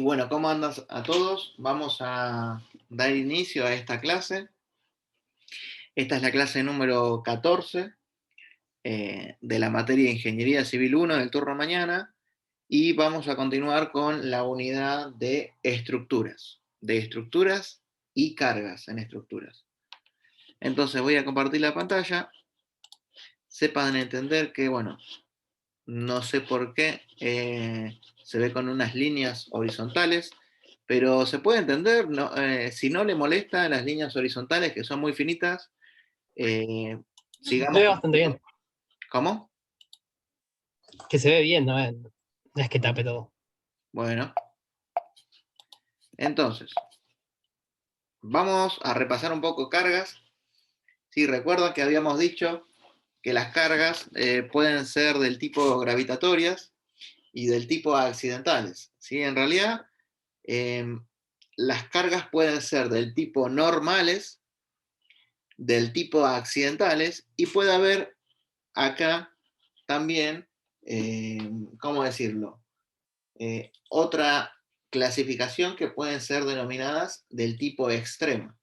Y bueno, ¿cómo andas a todos? Vamos a dar inicio a esta clase. Esta es la clase número 14 de la materia de Ingeniería Civil 1 del turno mañana y vamos a continuar con la unidad de estructuras y cargas en estructuras. Entonces voy a compartir la pantalla. Sepan entender que, bueno, no sé por qué se ve con unas líneas horizontales, pero se puede entender, no, si no le molesta las líneas horizontales, que son muy finitas, eh, Se sigamos ve con... bastante bien. ¿Cómo? Que se ve bien, ¿no? No es que tape todo. Bueno, entonces, vamos a repasar un poco cargas. Sí, recuerda que habíamos dicho que las cargas pueden ser del tipo gravitatorias y del tipo accidentales. ¿Sí? En realidad, eh, las cargas pueden ser del tipo normales, del tipo accidentales, y puede haber acá también, ¿cómo decirlo? Otra clasificación que pueden ser denominadas del tipo extremo.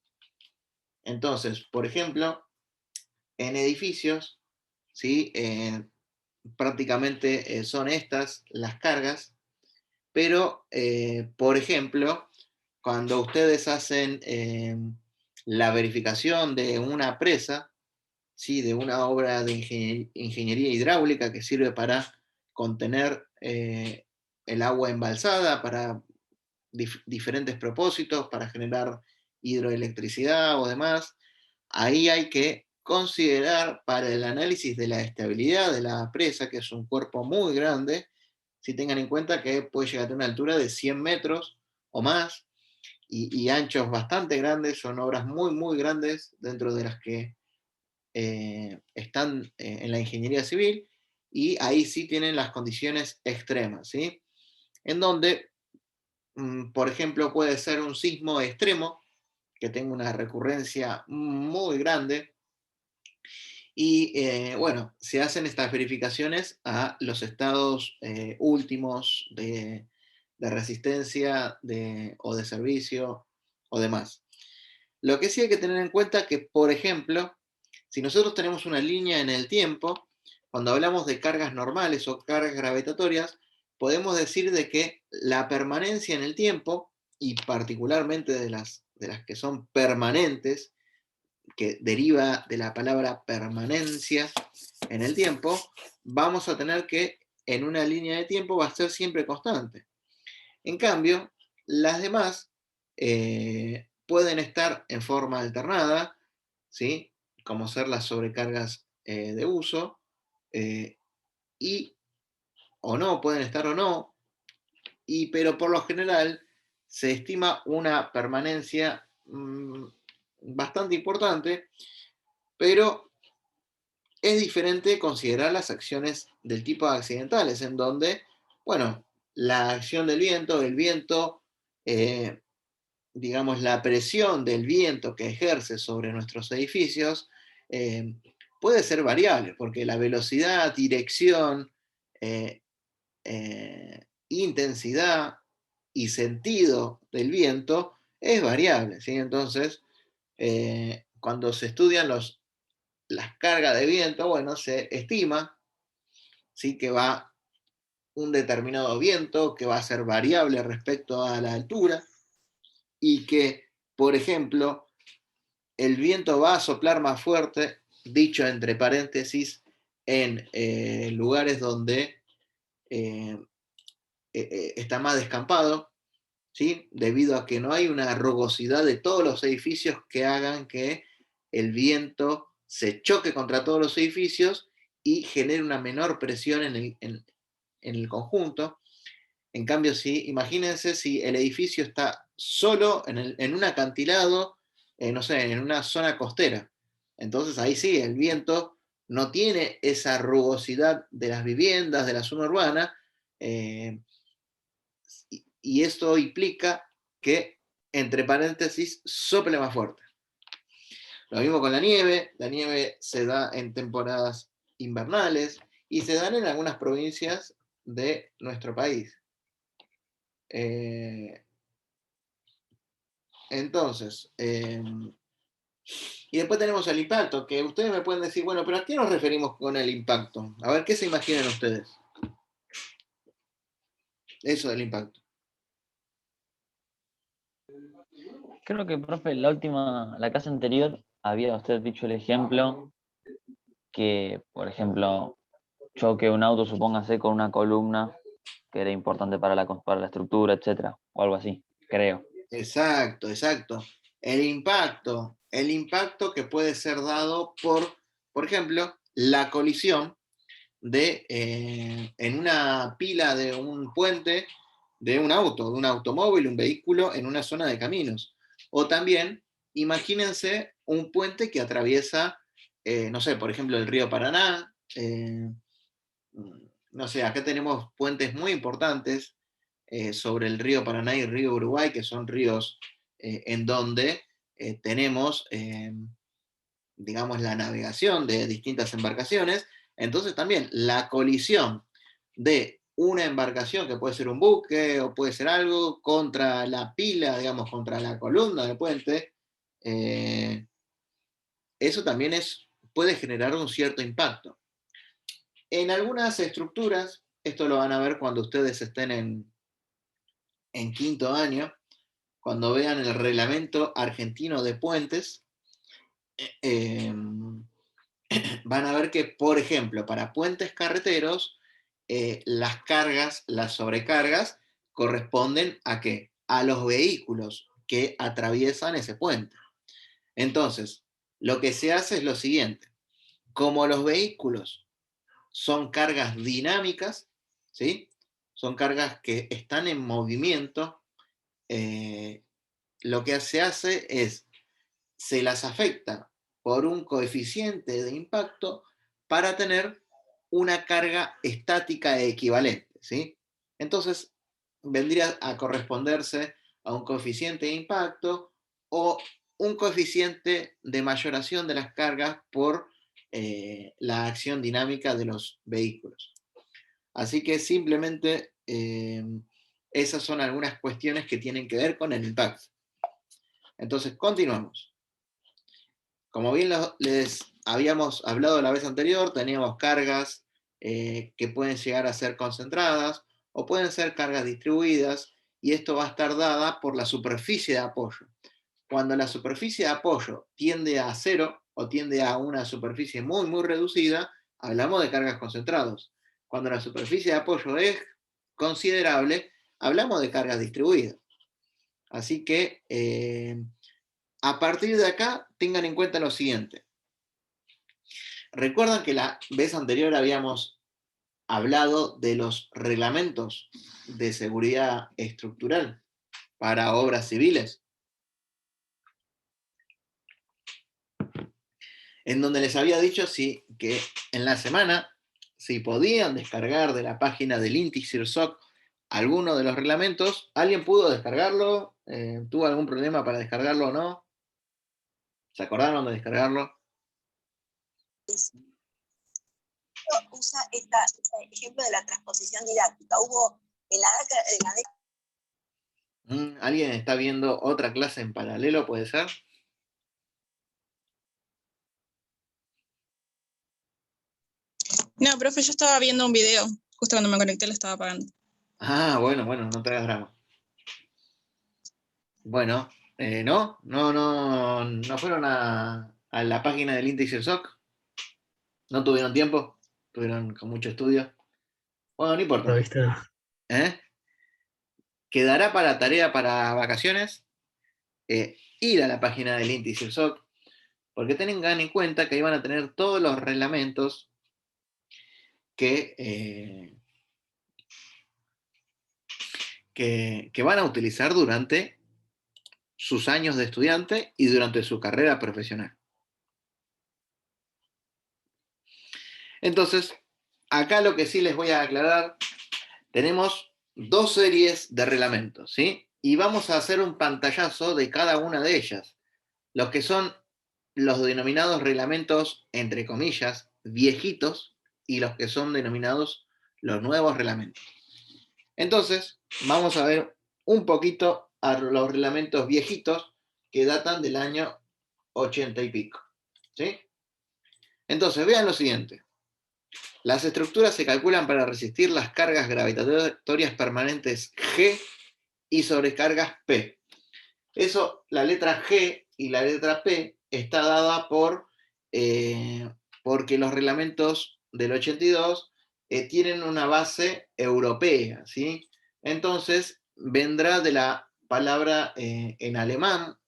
Entonces, por ejemplo, en edificios, ¿sí? Prácticamente son estas las cargas, pero, por ejemplo, cuando ustedes hacen la verificación de una presa, ¿sí? De una obra de ingeniería hidráulica que sirve para contener el agua embalsada para diferentes propósitos, para generar hidroelectricidad o demás, ahí hay que considerar para el análisis de la estabilidad de la presa, que es un cuerpo muy grande, si tengan en cuenta que puede llegar a una altura de 100 metros o más, y anchos bastante grandes, son obras muy, muy grandes dentro de las que están en la ingeniería civil, y ahí sí tienen las condiciones extremas, ¿sí? En donde, por ejemplo, puede ser un sismo extremo, que tenga una recurrencia muy grande, y bueno, se hacen estas verificaciones a los estados últimos de resistencia o de servicio o demás. Lo que sí hay que tener en cuenta que, por ejemplo, si nosotros tenemos una línea en el tiempo, cuando hablamos de cargas normales o cargas gravitatorias, podemos decir de que la permanencia en el tiempo, y particularmente de las que son permanentes, que deriva de la palabra permanencia en el tiempo, vamos a tener que en una línea de tiempo va a ser siempre constante. En cambio, las demás pueden estar en forma alternada, ¿sí? Como ser las sobrecargas de uso, eh, y o no, pueden estar o no, pero por lo general se estima una permanencia bastante importante, pero es diferente considerar las acciones del tipo accidentales, en donde, bueno, la acción del viento, eh, digamos, la presión del viento que ejerce sobre nuestros edificios eh, puede ser variable, porque la velocidad, dirección, eh, intensidad y sentido del viento es variable, ¿sí? Entonces, cuando se estudian las cargas de viento, bueno, se estima, ¿sí? Que va un determinado viento que va a ser variable respecto a la altura y que, por ejemplo, el viento va a soplar más fuerte, dicho entre paréntesis, en lugares donde eh, está más descampado, ¿sí? Debido a que no hay una rugosidad de todos los edificios que hagan que el viento se choque contra todos los edificios y genere una menor presión en el conjunto. En cambio, imagínense si el edificio está solo en un acantilado, no sé, en una zona costera. Entonces ahí sí, el viento no tiene esa rugosidad de las viviendas, de la zona urbana, eh, y esto implica que, entre paréntesis, sople más fuerte. Lo mismo con la nieve se da en temporadas invernales y se dan en algunas provincias de nuestro país. Entonces, y después tenemos el impacto, que ustedes me pueden decir, bueno, pero ¿a qué nos referimos con el impacto? A ver, ¿qué se imaginan ustedes? Eso del impacto. Creo que, profe, la clase anterior había usted dicho el ejemplo que, por ejemplo, choque un auto, supóngase, con una columna que era importante para la estructura, etcétera, o algo así, creo. Exacto, exacto. El impacto que puede ser dado por ejemplo, la colisión en una pila de un puente de un auto, de un automóvil, un vehículo en una zona de caminos. O también, imagínense un puente que atraviesa, no sé, por ejemplo, el río Paraná. No sé, acá tenemos puentes muy importantes sobre el río Paraná y el río Uruguay, que son ríos en donde tenemos, digamos, la navegación de distintas embarcaciones. Entonces también la colisión de una embarcación, que puede ser un buque o puede ser algo, contra la pila, digamos, contra la columna del puente, eso también puede generar un cierto impacto. En algunas estructuras, esto lo van a ver cuando ustedes estén en quinto año, cuando vean el reglamento argentino de puentes, eh, van a ver que, por ejemplo, para puentes carreteros, las cargas, las sobrecargas, corresponden a qué? A los vehículos que atraviesan ese puente. Entonces, lo que se hace es lo siguiente. Como los vehículos son cargas dinámicas, ¿sí? Son cargas que están en movimiento, lo que se hace es, se las afecta por un coeficiente de impacto para tener una carga estática equivalente, ¿sí? Entonces, vendría a corresponderse a un coeficiente de impacto o un coeficiente de mayoración de las cargas por la acción dinámica de los vehículos. Así que simplemente esas son algunas cuestiones que tienen que ver con el impacto. Entonces, continuamos. Como bien les habíamos hablado la vez anterior, teníamos cargas que pueden llegar a ser concentradas o pueden ser cargas distribuidas, y esto va a estar dada por la superficie de apoyo. Cuando la superficie de apoyo tiende a cero o tiende a una superficie muy, muy reducida, hablamos de cargas concentradas. Cuando la superficie de apoyo es considerable, hablamos de cargas distribuidas. Así que a partir de acá, tengan en cuenta lo siguiente. Recuerdan que la vez anterior habíamos hablado de los reglamentos de seguridad estructural para obras civiles, en donde les había dicho que en la semana, si podían descargar de la página del INTI CIRSOC alguno de los reglamentos. ¿Alguien pudo descargarlo? ¿Tuvo algún problema para descargarlo o no? ¿Se acordaron de descargarlo? Usa este ejemplo de la transposición didáctica. Hubo en la década. ¿Alguien está viendo otra clase en paralelo, puede ser? No, profe, yo estaba viendo un video. Justo cuando me conecté lo estaba apagando. Ah, bueno, no te hagas drama. Bueno, no fueron a la página del INTI CIRSOC. ¿No tuvieron tiempo? ¿Tuvieron con mucho estudio? Bueno, no importa. No, ¿viste? ¿Eh? Quedará para tarea para vacaciones ir a la página del INTI CIRSOC, porque tengan en cuenta que ahí van a tener todos los reglamentos que van a utilizar durante sus años de estudiante y durante su carrera profesional. Entonces, acá lo que sí les voy a aclarar, tenemos dos series de reglamentos, ¿sí? Y vamos a hacer un pantallazo de cada una de ellas. Los que son los denominados reglamentos, entre comillas, viejitos, y los que son denominados los nuevos reglamentos. Entonces, vamos a ver un poquito a los reglamentos viejitos que datan del año 80 y pico. ¿Sí? Entonces, vean lo siguiente. Las estructuras se calculan para resistir las cargas gravitatorias permanentes G y sobrecargas P. Eso, la letra G y la letra P está dada porque los reglamentos del 82 tienen una base europea, ¿sí? Entonces, vendrá de la palabra en alemán,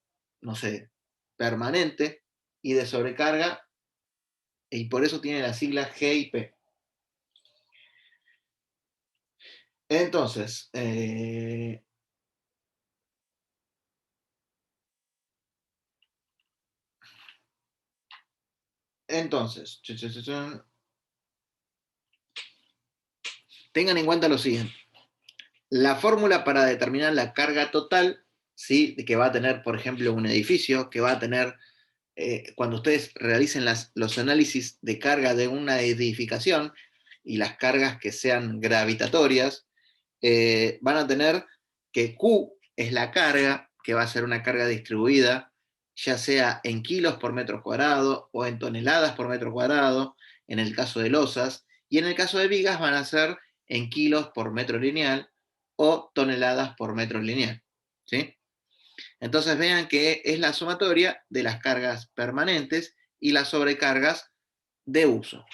no sé, permanente, y de sobrecarga, y por eso tiene las siglas G y P. Entonces, tengan en cuenta lo siguiente. La fórmula para determinar la carga total, ¿sí? Que va a tener, por ejemplo, un edificio, que va a tener, cuando ustedes realicen los análisis de carga de una edificación y las cargas que sean gravitatorias, van a tener que Q es la carga, que va a ser una carga distribuida, ya sea en kilos por metro cuadrado o en toneladas por metro cuadrado, en el caso de losas, y en el caso de vigas van a ser en kilos por metro lineal o toneladas por metro lineal. ¿Sí? Entonces vean que es la sumatoria de las cargas permanentes y las sobrecargas de uso.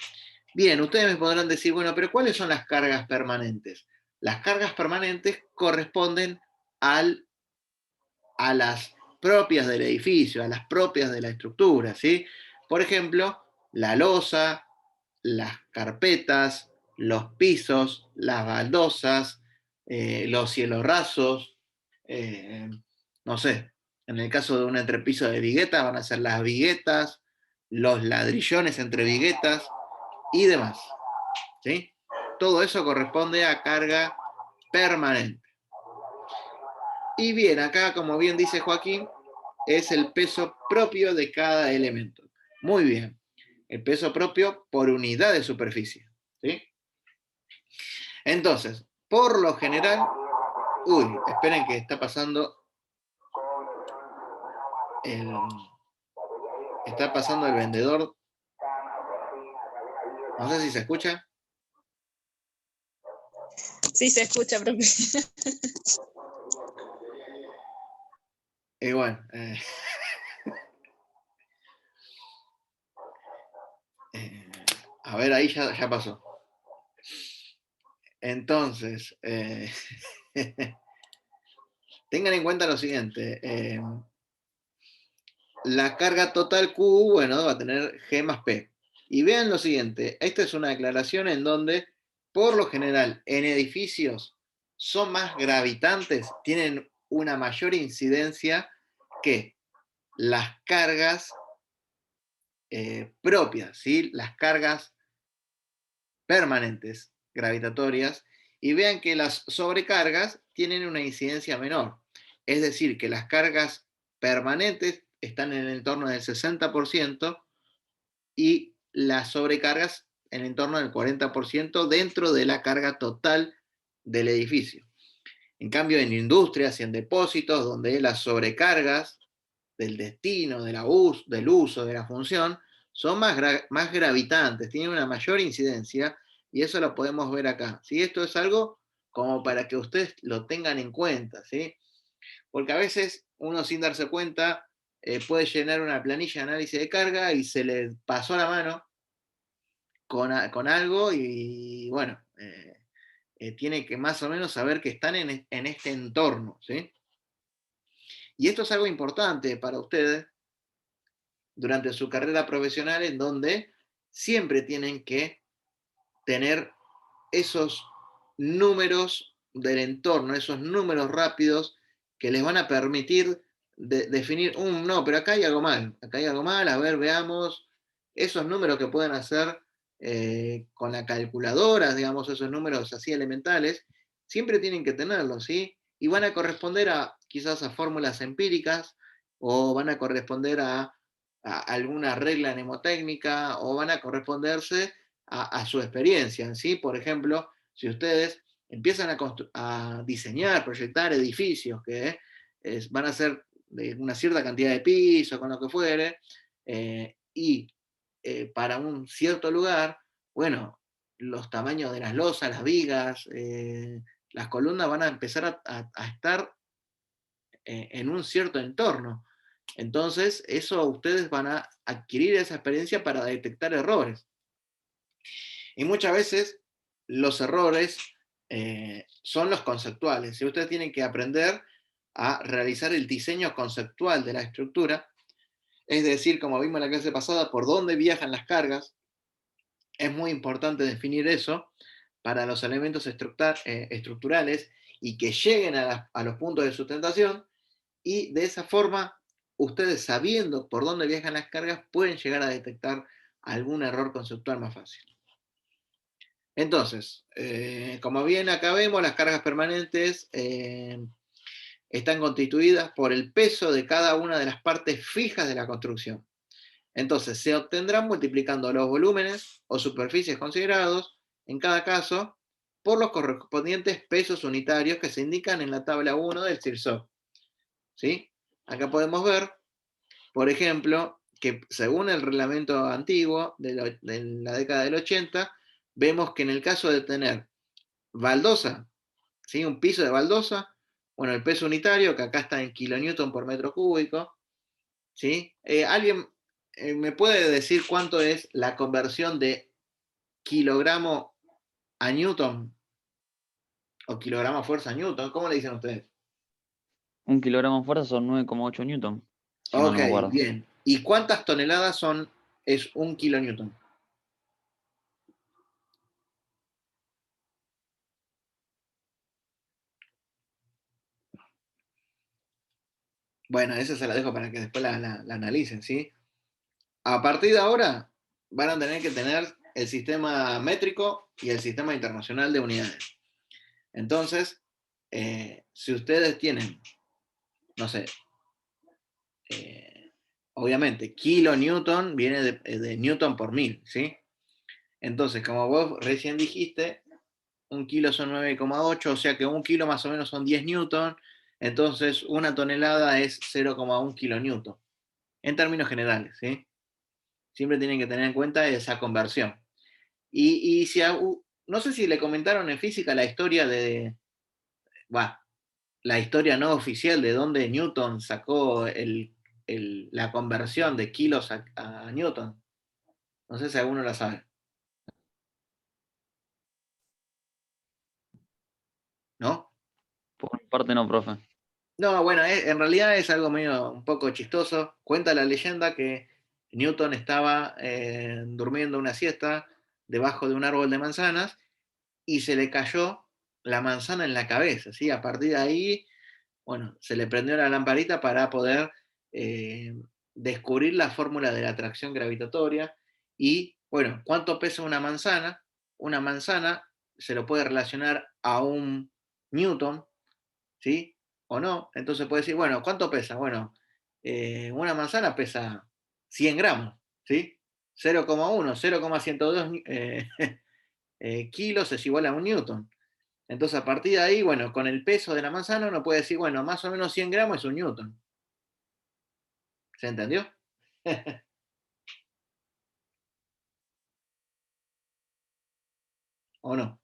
Bien, ustedes me podrán decir, bueno, pero ¿cuáles son las cargas permanentes? Las cargas permanentes corresponden a las propias del edificio, a las propias de la estructura, ¿sí? Por ejemplo, la losa, las carpetas, los pisos, las baldosas, los cielos rasos, no sé, en el caso de un entrepiso de vigueta van a ser las viguetas, los ladrillones entre viguetas y demás. ¿Sí? Todo eso corresponde a carga permanente. Y bien, acá, como bien dice Joaquín, es el peso propio de cada elemento. Muy bien. El peso propio por unidad de superficie. ¿Sí? Entonces, por lo general... Uy, esperen que está pasando el vendedor. No sé si se escucha. Sí, se escucha, profe. Y bueno, a ver, ahí ya pasó. Entonces, tengan en cuenta lo siguiente. La carga total Q, bueno, va a tener G más P. Y vean lo siguiente. Esta es una declaración en donde, por lo general, en edificios son más gravitantes, tienen una mayor incidencia que las cargas propias, ¿sí? Las cargas permanentes gravitatorias, y vean que las sobrecargas tienen una incidencia menor. Es decir, que las cargas permanentes están en el entorno del 60% y las sobrecargas en el entorno del 40% dentro de la carga total del edificio. En cambio, en industrias y en depósitos, donde las sobrecargas del destino, del uso, de la función, son más gravitantes, tienen una mayor incidencia, y eso lo podemos ver acá. ¿Sí? Esto es algo como para que ustedes lo tengan en cuenta, ¿sí? Porque a veces uno, sin darse cuenta, puede llenar una planilla de análisis de carga y se le pasó la mano con algo, y bueno, tiene que más o menos saber que están en este entorno, ¿sí? Y esto es algo importante para ustedes durante su carrera profesional, en donde siempre tienen que tener esos números del entorno, esos números rápidos que les van a permitir definir, no, pero acá hay algo mal, a ver, veamos esos números que pueden hacer con la calculadora, digamos, esos números así elementales, siempre tienen que tenerlos, ¿sí? Y van a corresponder quizás a fórmulas empíricas, o van a corresponder a alguna regla mnemotécnica, o van a corresponderse a su experiencia, ¿sí? Por ejemplo, si ustedes empiezan a diseñar, proyectar edificios que van a ser de una cierta cantidad de pisos, con lo que fuere, y para un cierto lugar, bueno, los tamaños de las losas, las vigas, las columnas van a empezar a estar en un cierto entorno. Entonces, eso ustedes van a adquirir esa experiencia para detectar errores. Y muchas veces los errores son los conceptuales. Y ustedes tienen que aprender a realizar el diseño conceptual de la estructura, es decir, como vimos en la clase pasada, por dónde viajan las cargas. Es muy importante definir eso para los elementos estructurales y que lleguen a los puntos de sustentación, y de esa forma, ustedes sabiendo por dónde viajan las cargas, pueden llegar a detectar algún error conceptual más fácil. Entonces, como bien acá vemos, las cargas permanentes están constituidas por el peso de cada una de las partes fijas de la construcción. Entonces, se obtendrán multiplicando los volúmenes o superficies considerados, en cada caso, por los correspondientes pesos unitarios que se indican en la tabla 1 del CIRSOC. ¿Sí? Acá podemos ver, por ejemplo, que según el reglamento antiguo de la década del 80, vemos que en el caso de tener baldosa, ¿sí? Un piso de baldosa, bueno, el peso unitario, que acá está en kilonewton por metro cúbico, ¿sí? ¿Alguien me puede decir cuánto es la conversión de kilogramo a newton? ¿O kilogramo fuerza a newton? ¿Cómo le dicen ustedes? 1 kilogramo de fuerza son 9,8 newton, si mal Ok, no me acuerdo. bien. ¿Y cuántas toneladas es un kilonewton? Bueno, esa se la dejo para que después la analicen, ¿sí? A partir de ahora van a tener que tener el sistema métrico y el sistema internacional de unidades. Entonces, si ustedes tienen, no sé, obviamente, kilonewton viene de newton por mil, ¿sí? Entonces, como vos recién dijiste, un kilo son 9,8, o sea que un kilo más o menos son 10 newton, entonces una tonelada es 0,1 kilonewton, en términos generales, ¿sí? Siempre tienen que tener en cuenta esa conversión. Y si no sé si le comentaron en física la historia la historia no oficial de dónde Newton sacó la conversión de kilos a Newton. No sé si alguno la sabe. ¿No? Por mi parte no, profe. No, bueno, en realidad es algo medio un poco chistoso. Cuenta la leyenda que Newton estaba durmiendo una siesta debajo de un árbol de manzanas y se le cayó la manzana en la cabeza, ¿sí? A partir de ahí, bueno, se le prendió la lamparita para poder eh, descubrir la fórmula de la atracción gravitatoria y, bueno, ¿cuánto pesa una manzana? Una manzana se lo puede relacionar a un newton, ¿sí? ¿O no? Entonces puede decir, bueno, ¿cuánto pesa? Bueno, una manzana pesa 100 gramos, ¿sí? 0,1, 0,102 kilos es igual a un newton. Entonces, a partir de ahí, bueno, con el peso de la manzana uno puede decir, bueno, más o menos 100 gramos es un newton. ¿Se entendió? ¿O no?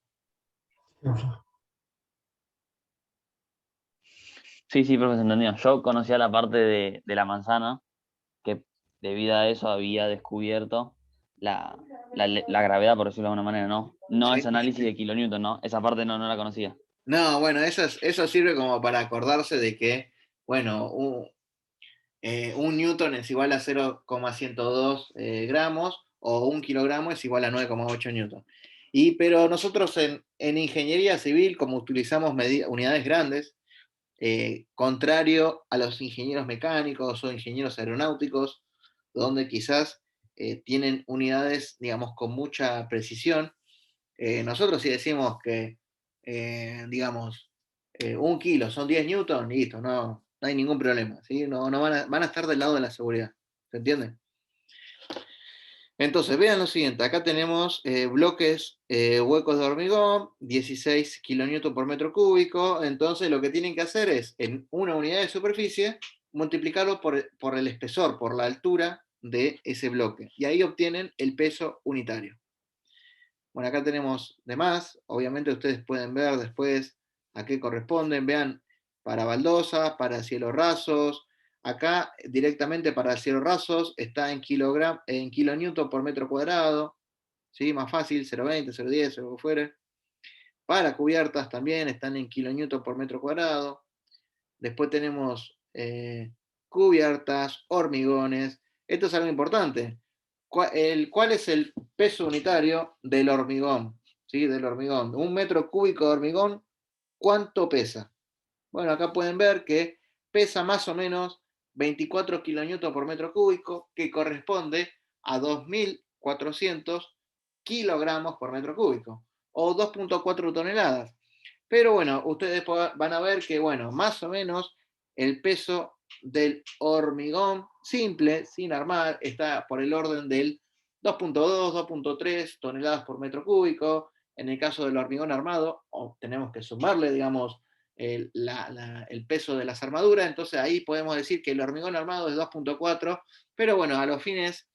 Sí, sí, profe, se entendió. Yo conocía la parte de la manzana, que debido a eso había descubierto la gravedad, por decirlo de alguna manera, ¿no? No ese Sí. análisis de kilonewton, ¿no? Esa parte no la conocía. No, bueno, eso sirve como para acordarse de que, bueno, un newton es igual a 0,102 gramos o un kilogramo es igual a 9,8 newton. Pero nosotros en ingeniería civil, como utilizamos unidades grandes, contrario a los ingenieros mecánicos o ingenieros aeronáuticos, donde quizás tienen unidades, digamos, con mucha precisión, nosotros si decimos que, digamos, un kilo son 10 newton, listo, no hay ningún problema, ¿sí? No van a estar del lado de la seguridad, ¿se entiende? Entonces, vean lo siguiente, acá tenemos bloques huecos de hormigón, 16 kilonewton por metro cúbico, entonces lo que tienen que hacer es, en una unidad de superficie, multiplicarlo por el espesor, por la altura de ese bloque, y ahí obtienen el peso unitario. Bueno, acá tenemos de más, obviamente ustedes pueden ver después a qué corresponden, vean, para baldosas, para cielos rasos, acá directamente para cielos rasos está en kilonewton por metro cuadrado, ¿sí? Más fácil, 0,20, 0,10, o lo que fuere. Para cubiertas también están en kilonewton por metro cuadrado. Después tenemos cubiertas, hormigones. Esto es algo importante. ¿Cuál es el peso unitario del hormigón? ¿Sí? Del hormigón. Un metro cúbico de hormigón, ¿cuánto pesa? Bueno, acá pueden ver que pesa más o menos 24 kilonewton por metro cúbico, que corresponde a 2.400 kilogramos por metro cúbico, o 2,4 toneladas. Pero bueno, ustedes van a ver que, bueno, más o menos el peso del hormigón simple, sin armar, está por el orden del 2,2, 2,3 toneladas por metro cúbico. En el caso del hormigón armado, tenemos que sumarle, digamos, el peso de las armaduras, entonces ahí podemos decir que el hormigón armado es 2,4, pero bueno, a los fines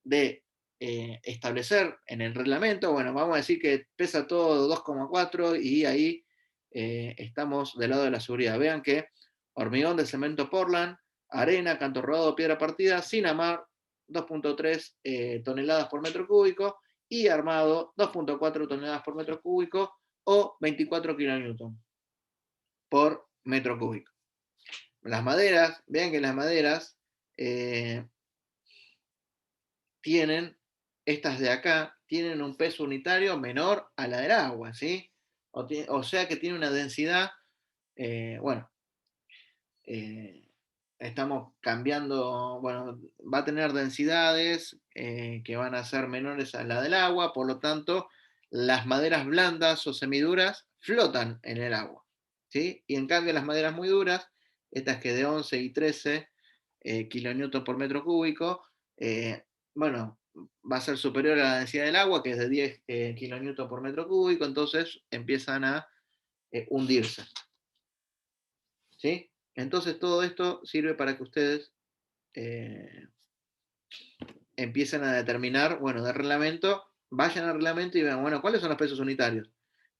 de establecer en el reglamento, bueno, vamos a decir que pesa todo 2,4 y ahí estamos del lado de la seguridad. Vean que hormigón de cemento Portland, arena, canto rodado, piedra partida, sin amar, 2,3 toneladas por metro cúbico, y armado, 2,4 toneladas por metro cúbico, o 24 kilonewton por metro cúbico. Las maderas, vean que las maderas tienen, estas de acá, tienen un peso unitario menor a la del agua, ¿sí? O sea que tiene una densidad, bueno, estamos cambiando, bueno, va a tener densidades que van a ser menores a la del agua, por lo tanto, las maderas blandas o semiduras flotan en el agua, ¿sí? Y en cambio las maderas muy duras, estas que de 11 y 13 kilonewton por metro cúbico, bueno, va a ser superior a la densidad del agua, que es de 10 kilonewton por metro cúbico, entonces empiezan a hundirse, ¿sí? Entonces todo esto sirve para que ustedes empiecen a determinar, bueno, del reglamento, vayan al reglamento y vean, bueno, ¿cuáles son los pesos unitarios?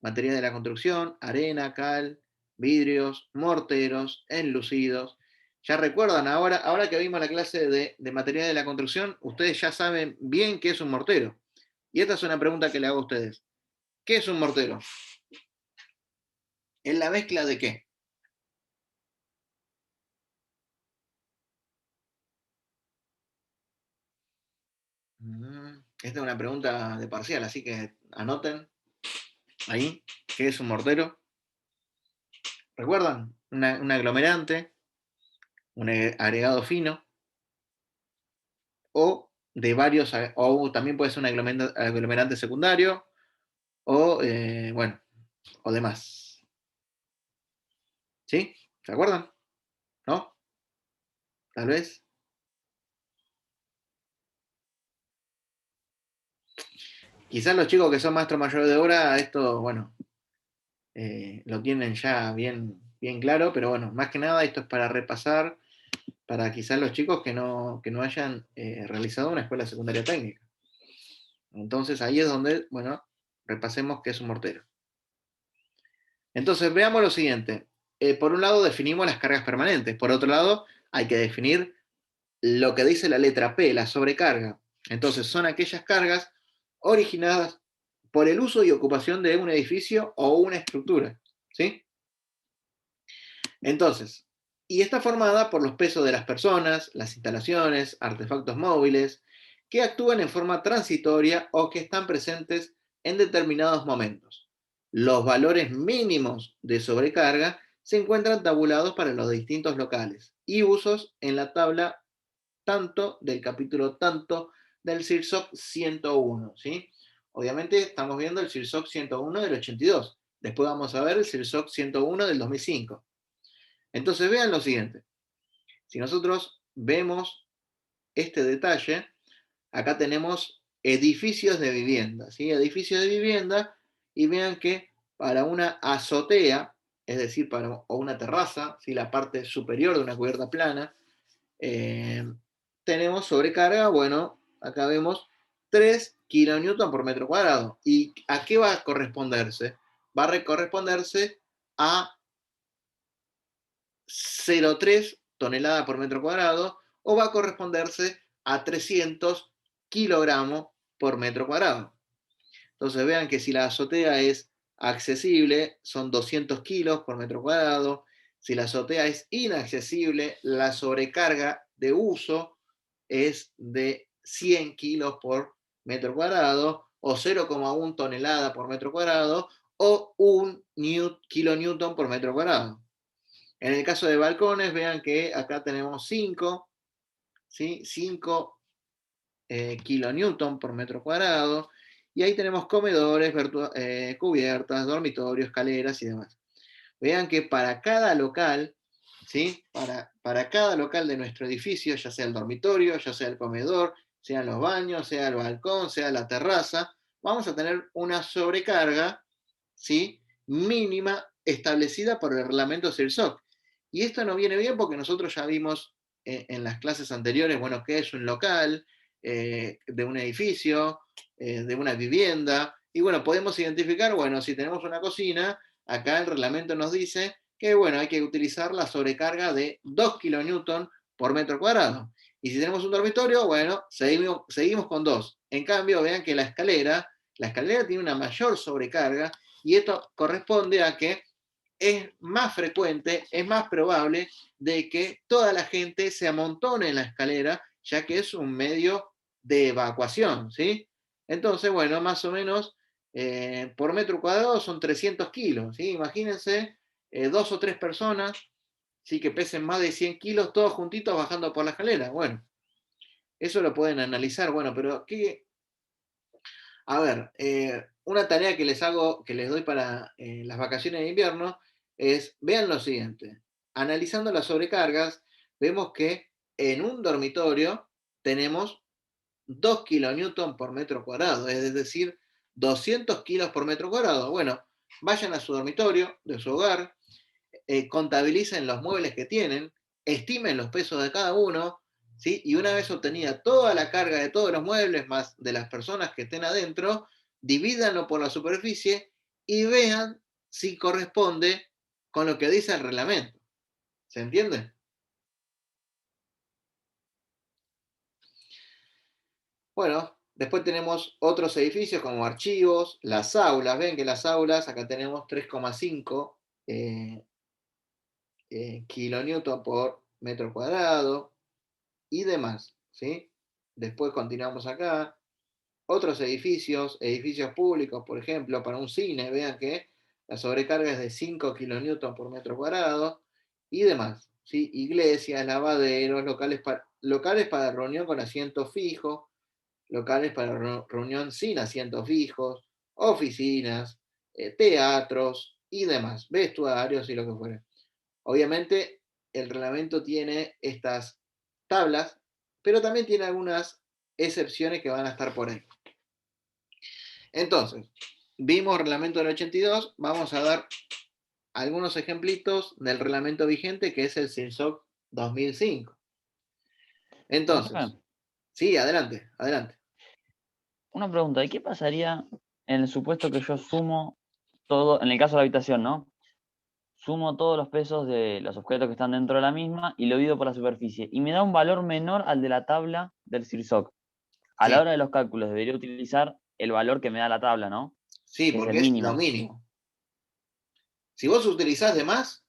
Materia de la construcción, arena, cal, vidrios, morteros, enlucidos. Ya recuerdan, ahora que vimos la clase de materia de la construcción, ustedes ya saben bien qué es un mortero. Y esta es una pregunta que le hago a ustedes. ¿Qué es un mortero? ¿Es la mezcla de qué? Esta es una pregunta de parcial, así que anoten ahí qué es un mortero. ¿Recuerdan? Un aglomerante, un agregado fino, o de varios, o también puede ser un aglomerante secundario, o bueno, o demás. ¿Sí? ¿Se acuerdan? ¿No? Tal vez. Quizás los chicos que son maestros mayores de obra, esto, bueno, lo tienen ya bien, bien claro, pero bueno, más que nada esto es para repasar para quizás los chicos que no hayan realizado una escuela secundaria técnica. Entonces ahí es donde, bueno, repasemos qué es un mortero. Entonces veamos lo siguiente. Por un lado definimos las cargas permanentes, por otro lado hay que definir lo que dice la letra P, la sobrecarga. Entonces son aquellas cargas originadas por el uso y ocupación de un edificio o una estructura, ¿sí? Entonces, y está formada por los pesos de las personas, las instalaciones, artefactos móviles, que actúan en forma transitoria o que están presentes en determinados momentos. Los valores mínimos de sobrecarga se encuentran tabulados para los distintos locales y usos en la tabla tanto del capítulo tanto del CIRSOC 101, ¿sí? Obviamente estamos viendo el CIRSOC 101 del 82. Después vamos a ver el CIRSOC 101 del 2005. Entonces vean lo siguiente. Si nosotros vemos este detalle, acá tenemos edificios de vivienda, ¿sí? Edificios de vivienda, y vean que para una azotea, es decir, o una terraza, ¿sí? La parte superior de una cubierta plana, tenemos sobrecarga, bueno, acá vemos 3 kilonewton por metro cuadrado. ¿Y a qué va a corresponderse? Va a corresponderse a 0,3 toneladas por metro cuadrado, o va a corresponderse a 300 kilogramos por metro cuadrado. Entonces vean que si la azotea es accesible, son 200 kilos por metro cuadrado. Si la azotea es inaccesible, la sobrecarga de uso es de 100 kilos por metro cuadrado, o 0,1 tonelada por metro cuadrado, o 1 kilonewton por metro cuadrado. En el caso de balcones, vean que acá tenemos 5, ¿sí? 5 kilonewton por metro cuadrado, y ahí tenemos comedores, cubiertas, dormitorios, escaleras y demás. Vean que para cada local, ¿sí? Para cada local de nuestro edificio, ya sea el dormitorio, ya sea el comedor, sean los baños, sea el balcón, sea la terraza, vamos a tener una sobrecarga, ¿sí? Mínima establecida por el reglamento CIRSOC. Y esto no viene bien porque nosotros ya vimos en las clases anteriores, bueno, qué es un local, de un edificio, de una vivienda, y bueno, podemos identificar, bueno, si tenemos una cocina, acá el reglamento nos dice que, bueno, hay que utilizar la sobrecarga de 2 kilonewton por metro cuadrado. Y si tenemos un dormitorio, bueno, seguimos con 2. En cambio, vean que la escalera tiene una mayor sobrecarga, y esto corresponde a que es más frecuente, es más probable de que toda la gente se amontone en la escalera, ya que es un medio de evacuación, ¿sí? Entonces, bueno, más o menos por metro cuadrado son 300 kilos, ¿sí? Imagínense 2 o 3 personas, ¿sí? Que pesen más de 100 kilos, todos juntitos bajando por la escalera. Bueno, eso lo pueden analizar, bueno, pero ¿qué? A ver, una tarea que les hago, que les doy para las vacaciones de invierno, es, vean lo siguiente, analizando las sobrecargas, vemos que en un dormitorio tenemos 2 kilonewton por metro cuadrado, es decir, 200 kilos por metro cuadrado. Bueno, vayan a su dormitorio de su hogar, contabilicen los muebles que tienen, estimen los pesos de cada uno, ¿sí? Y una vez obtenida toda la carga de todos los muebles, más de las personas que estén adentro, divídanlo por la superficie y vean si corresponde con lo que dice el reglamento. ¿Se entiende? Bueno, después tenemos otros edificios como archivos, las aulas. Ven que las aulas, acá tenemos 3,5 kilonewton por metro cuadrado y demás, ¿sí? Después continuamos acá. Otros edificios públicos, por ejemplo, para un cine, vean que la sobrecarga es de 5 kilonewton por metro cuadrado y demás, ¿sí? Iglesias, lavaderos, locales para reunión con asientos fijos, locales para reunión sin asientos fijos, oficinas, teatros y demás, vestuarios y lo que fuera. Obviamente, el reglamento tiene estas tablas, pero también tiene algunas excepciones que van a estar por ahí. Entonces, vimos el reglamento del 82, vamos a dar algunos ejemplitos del reglamento vigente, que es el CIRSOC 2005. Entonces, sí, adelante. Una pregunta, ¿y qué pasaría en el supuesto que yo sumo todo, en el caso de la habitación, ¿no? Sumo todos los pesos de los objetos que están dentro de la misma y lo divido por la superficie, y me da un valor menor al de la tabla del CIRSOC? A la Sí. hora de los cálculos debería utilizar el valor que me da la tabla, ¿no? Sí, Que es porque el es mínimo. lo mínimo. Si vos utilizás de más,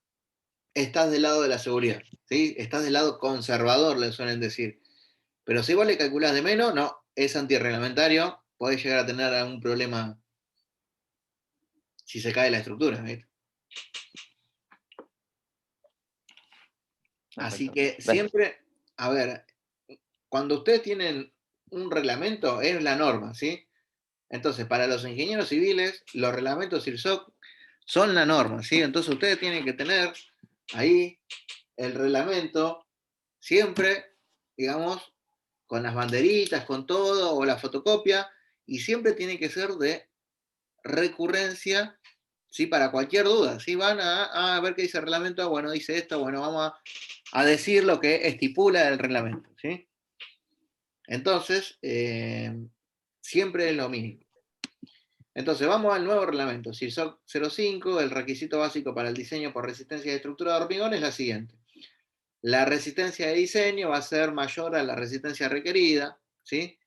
estás del lado de la seguridad, ¿sí? Estás del lado conservador, le suelen decir. Pero si vos le calculás de menos, no, es antirreglamentario, podés llegar a tener algún problema si se cae la estructura, ¿viste? Así que siempre, a ver, cuando ustedes tienen un reglamento, es la norma, ¿sí? Entonces, para los ingenieros civiles, los reglamentos CIRSOC son la norma, ¿sí? Entonces, ustedes tienen que tener ahí el reglamento siempre, digamos, con las banderitas, con todo, o la fotocopia, y siempre tiene que ser de recurrencia, ¿sí? Para cualquier duda. Si van a ver qué dice el reglamento, bueno, dice esto, bueno, vamos a decir lo que estipula el reglamento, ¿sí? Entonces, siempre es lo mínimo. Entonces, vamos al nuevo reglamento. CIRSOC 05, el requisito básico para el diseño por resistencia de estructura de hormigón es la siguiente. La resistencia de diseño va a ser mayor a la resistencia requerida, ¿sí?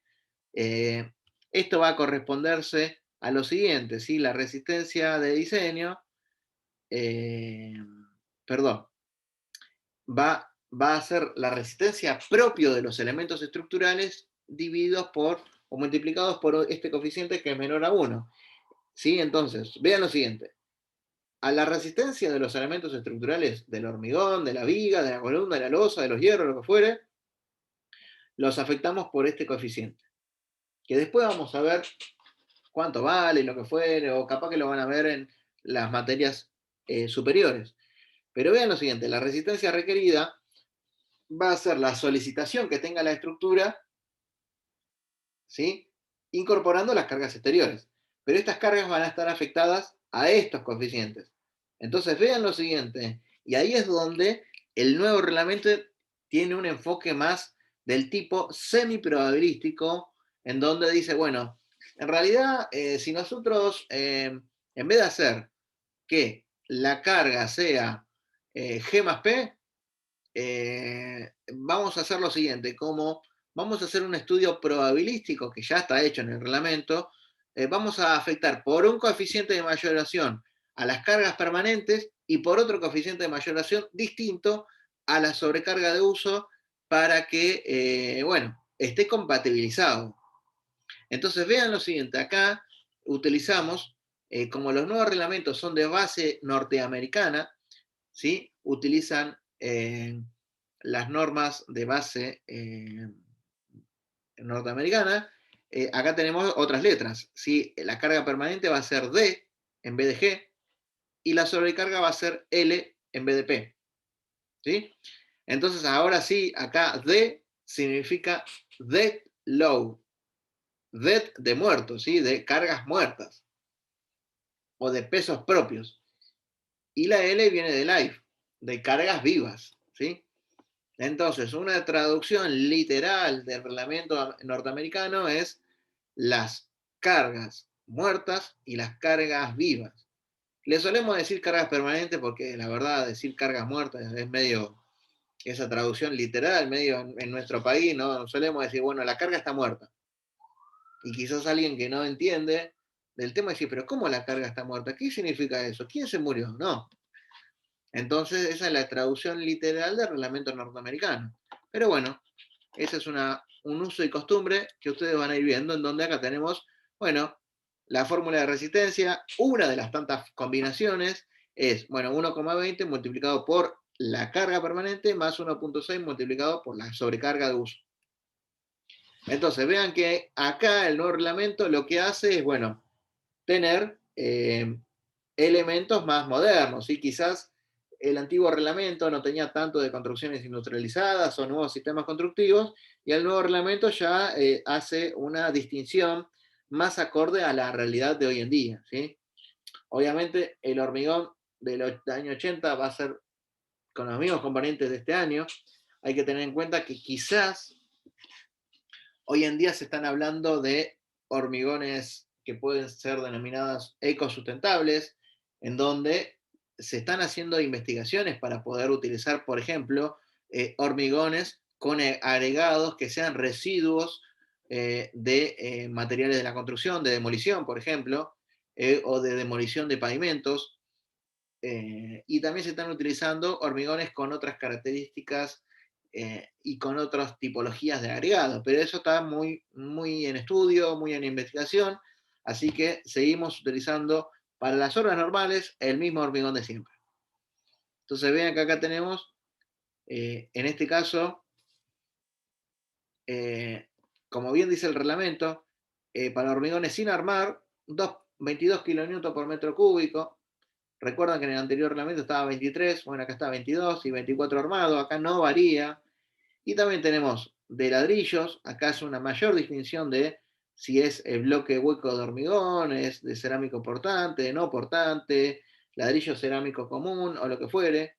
Esto va a corresponderse a lo siguiente, ¿sí? La resistencia de diseño, va a ser la resistencia propio de los elementos estructurales divididos por o multiplicados por este coeficiente que es menor a 1. ¿Sí? Entonces, vean lo siguiente. A la resistencia de los elementos estructurales del hormigón, de la viga, de la columna, de la losa, de los hierros, lo que fuere, los afectamos por este coeficiente. Que después vamos a ver cuánto vale, lo que fuere, o capaz que lo van a ver en las materias superiores. Pero vean lo siguiente, la resistencia requerida va a ser la solicitación que tenga la estructura, ¿sí? Incorporando las cargas exteriores. Pero estas cargas van a estar afectadas a estos coeficientes. Entonces vean lo siguiente, y ahí es donde el nuevo reglamento tiene un enfoque más del tipo semi-probabilístico, en donde dice, bueno, en realidad, si nosotros, en vez de hacer que la carga sea G más P, vamos a hacer lo siguiente, como vamos a hacer un estudio probabilístico que ya está hecho en el reglamento, vamos a afectar por un coeficiente de mayoración a las cargas permanentes y por otro coeficiente de mayoración distinto a la sobrecarga de uso para que, bueno, esté compatibilizado. Entonces vean lo siguiente, acá utilizamos, como los nuevos reglamentos son de base norteamericana, ¿sí? Utilizan las normas de base norteamericana. Acá tenemos otras letras, ¿sí? La carga permanente va a ser D en vez de G y la sobrecarga va a ser L en vez de P, ¿sí? Entonces ahora sí, acá D significa dead load, dead de muertos, ¿sí? De cargas muertas o de pesos propios. Y la L viene de life, de cargas vivas, ¿sí? Entonces, una traducción literal del reglamento norteamericano es las cargas muertas y las cargas vivas. Le solemos decir cargas permanentes porque la verdad decir cargas muertas es medio, esa traducción literal, medio en nuestro país, ¿no? Solemos decir, bueno, la carga está muerta. Y quizás alguien que no entiende del tema dice, pero ¿cómo la carga está muerta? ¿Qué significa eso? ¿Quién se murió? No. Entonces, esa es la traducción literal del reglamento norteamericano. Pero bueno, ese es un uso y costumbre que ustedes van a ir viendo, en donde acá tenemos, bueno, la fórmula de resistencia, una de las tantas combinaciones es, bueno, 1,20 multiplicado por la carga permanente más 1,6 multiplicado por la sobrecarga de uso. Entonces, vean que acá el nuevo reglamento lo que hace es, bueno, tener elementos más modernos, ¿sí? Quizás el antiguo reglamento no tenía tanto de construcciones industrializadas o nuevos sistemas constructivos, y el nuevo reglamento ya hace una distinción más acorde a la realidad de hoy en día, ¿sí? Obviamente el hormigón del año 80 va a ser con los mismos componentes de este año. Hay que tener en cuenta que quizás hoy en día se están hablando de hormigones que pueden ser denominadas ecosustentables, en donde se están haciendo investigaciones para poder utilizar, por ejemplo, hormigones con agregados que sean residuos de materiales de la construcción, de demolición, por ejemplo, o de demolición de pavimentos. Y también se están utilizando hormigones con otras características y con otras tipologías de agregados, pero eso está muy, muy en estudio, muy en investigación, así que seguimos utilizando para las obras normales el mismo hormigón de siempre. Entonces vean que acá tenemos, en este caso, como bien dice el reglamento, para hormigones sin armar, 22 kN por metro cúbico. Recuerdan que en el anterior reglamento estaba 23, bueno, acá está 22 y 24 armado, acá no varía. Y también tenemos de ladrillos, acá es una mayor distinción de si es el bloque hueco de hormigón, es de cerámico portante, de no portante, ladrillo cerámico común o lo que fuere.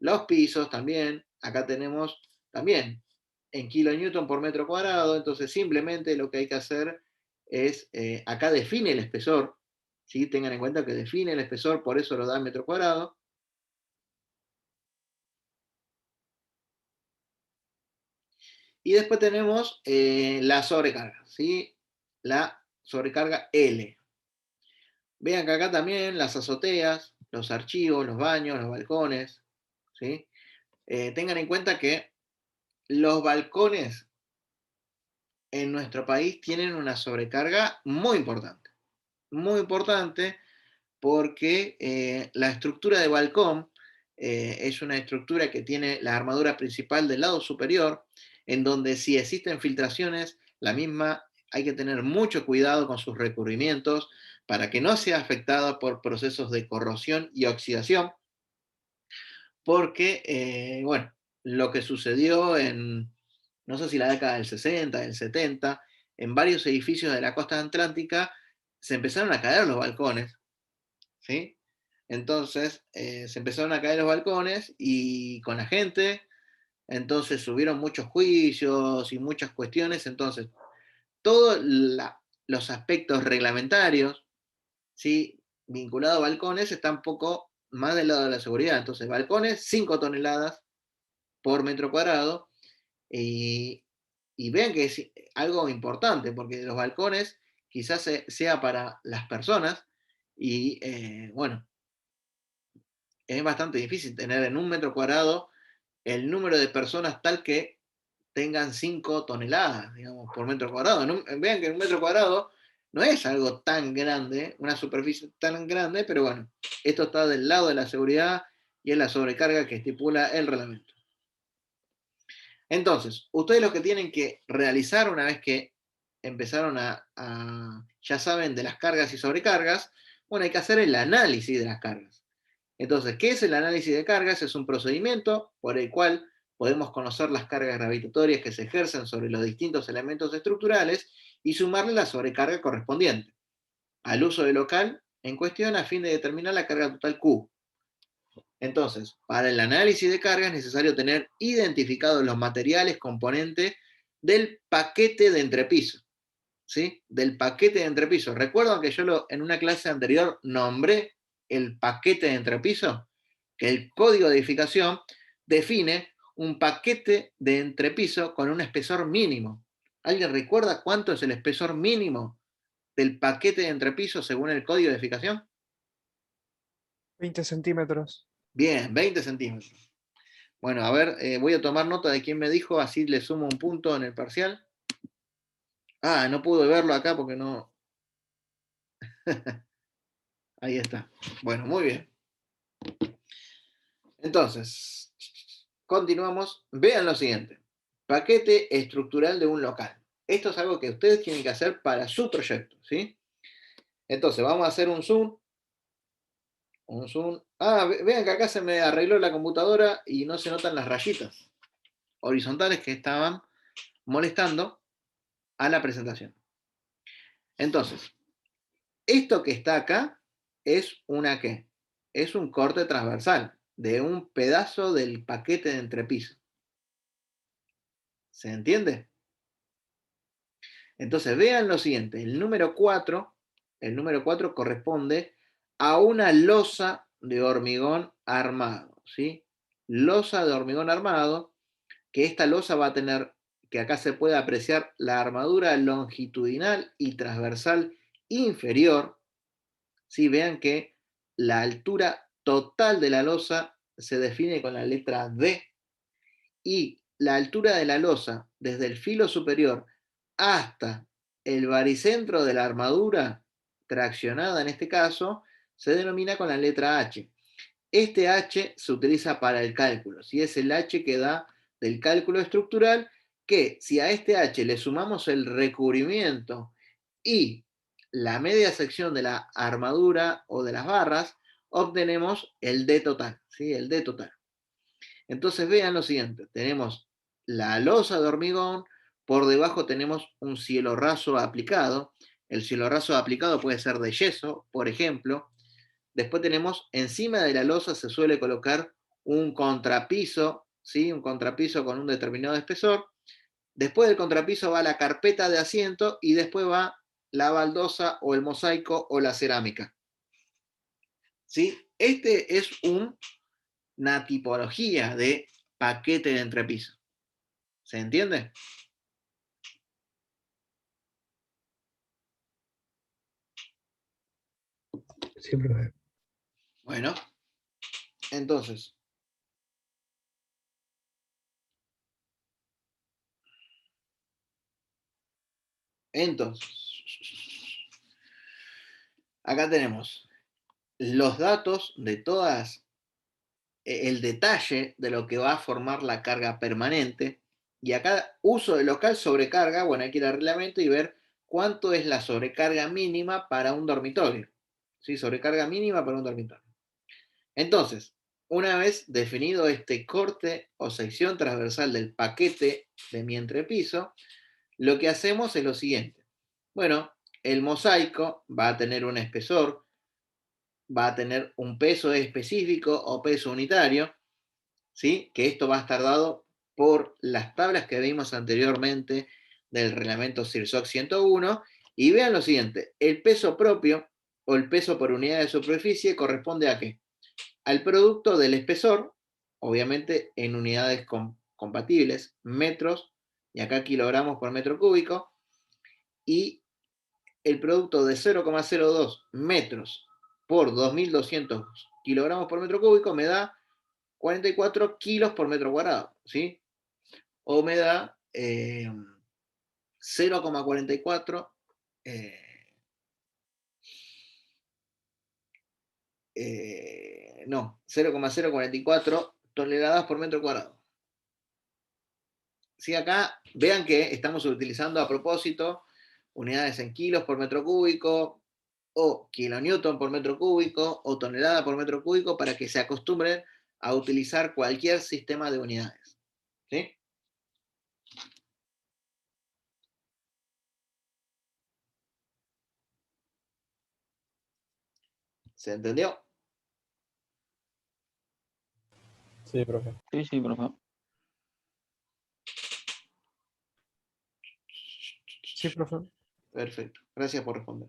Los pisos también, acá tenemos también en kilonewton por metro cuadrado, entonces simplemente lo que hay que hacer es, acá define el espesor, ¿sí? Tengan en cuenta que define el espesor, por eso lo da en metro cuadrado. Y después tenemos la sobrecarga, ¿sí? La sobrecarga L. Vean que acá también las azoteas, los archivos, los baños, los balcones, ¿sí? Tengan en cuenta que los balcones en nuestro país tienen una sobrecarga muy importante porque la estructura de balcón es una estructura que tiene la armadura principal del lado superior, en donde si existen filtraciones, la misma hay que tener mucho cuidado con sus recubrimientos para que no sea afectada por procesos de corrosión y oxidación, porque, bueno, lo que sucedió en, no sé si la década del 60, del 70, en varios edificios de la costa atlántica se empezaron a caer los balcones, ¿sí? Entonces, se empezaron a caer los balcones y con la gente, entonces hubieron muchos juicios y muchas cuestiones, entonces, todos los aspectos reglamentarios, ¿sí? Vinculados a balcones están un poco más del lado de la seguridad. Entonces, balcones, 5 toneladas por metro cuadrado, y, y vean que es algo importante, porque los balcones quizás sea para las personas, y bueno, es bastante difícil tener en un metro cuadrado el número de personas tal que tengan 5 toneladas, digamos, por metro cuadrado. Vean que en un metro cuadrado no es algo tan grande, una superficie tan grande, pero bueno, esto está del lado de la seguridad y es la sobrecarga que estipula el reglamento. Entonces, ustedes lo que tienen que realizar una vez que empezaron ya saben de las cargas y sobrecargas, bueno, hay que hacer el análisis de las cargas. Entonces, ¿qué es el análisis de cargas? Es un procedimiento por el cual podemos conocer las cargas gravitatorias que se ejercen sobre los distintos elementos estructurales y sumarle la sobrecarga correspondiente al uso del local en cuestión a fin de determinar la carga total Q. Entonces, para el análisis de carga es necesario tener identificados los materiales componentes del paquete de entrepiso, ¿sí? Del paquete de entrepiso. ¿Recuerdan que yo en una clase anterior nombré el paquete de entrepiso? Que el código de edificación define un paquete de entrepiso con un espesor mínimo. ¿Alguien recuerda cuánto es el espesor mínimo del paquete de entrepiso según el código de edificación? 20 centímetros. Bien, 20 centímetros. Bueno, a ver, voy a tomar nota de quién me dijo, así le sumo un punto en el parcial. Ah, no pude verlo acá porque no. Ahí está. Bueno, muy bien. Entonces, continuamos. Vean lo siguiente. Paquete estructural de un local. Esto es algo que ustedes tienen que hacer para su proyecto, ¿sí? Entonces, vamos a hacer un zoom. Un zoom. Ah, vean que acá se me arregló la computadora y no se notan las rayitas horizontales que estaban molestando a la presentación. Entonces, esto que está acá es una ¿qué? Es un corte transversal de un pedazo del paquete de entrepiso. ¿Se entiende? Entonces vean lo siguiente, el número 4 corresponde a una losa de hormigón armado, ¿sí? Losa de hormigón armado, que esta losa va a tener, que acá se puede apreciar la armadura longitudinal y transversal inferior, ¿sí? Vean que la altura total de la losa se define con la letra D, y la altura de la losa desde el filo superior hasta el baricentro de la armadura traccionada en este caso se denomina con la letra H. Este H se utiliza para el cálculo, ¿sí? Es el H que da del cálculo estructural, que si a este H le sumamos el recubrimiento y la media sección de la armadura o de las barras, obtenemos el D total, ¿sí? El D total. Entonces vean lo siguiente, tenemos la losa de hormigón, por debajo tenemos un cielo raso aplicado. El cielo raso aplicado puede ser de yeso, por ejemplo. Después tenemos, encima de la losa se suele colocar un contrapiso, ¿sí? Un contrapiso con un determinado espesor. Después del contrapiso va la carpeta de asiento y después va la baldosa o el mosaico o la cerámica. ¿Sí? Este es una tipología de paquete de entrepiso. ¿Se entiende? Sí, profe. Bueno, entonces, acá tenemos los datos de todas, el detalle de lo que va a formar la carga permanente. Y acá, uso de local, sobrecarga. Bueno, hay que ir al reglamento y ver cuánto es la sobrecarga mínima para un dormitorio. ¿Sí? Sobrecarga mínima para un dormitorio. Entonces, una vez definido este corte o sección transversal del paquete de mi entrepiso, lo que hacemos es lo siguiente. Bueno, el mosaico va a tener un espesor, va a tener un peso específico o peso unitario, ¿sí? Que esto va a estar dado por las tablas que vimos anteriormente del reglamento CIRSOC 101. Y vean lo siguiente, el peso propio o el peso por unidad de superficie corresponde a ¿qué? Al producto del espesor, obviamente en unidades compatibles, metros, y acá kilogramos por metro cúbico, y el producto de 0,02 metros por 2.200 kilogramos por metro cúbico me da 44 kilos por metro cuadrado, ¿sí? O me da 0,44 no, 0,044 toneladas por metro cuadrado. Sí, acá vean que estamos utilizando a propósito unidades en kilos por metro cúbico, o kilonewton por metro cúbico, o tonelada por metro cúbico, para que se acostumbren a utilizar cualquier sistema de unidades. ¿Sí? ¿Se entendió? Sí, profe. Sí, sí, profe. Sí, profe. Perfecto. Gracias por responder.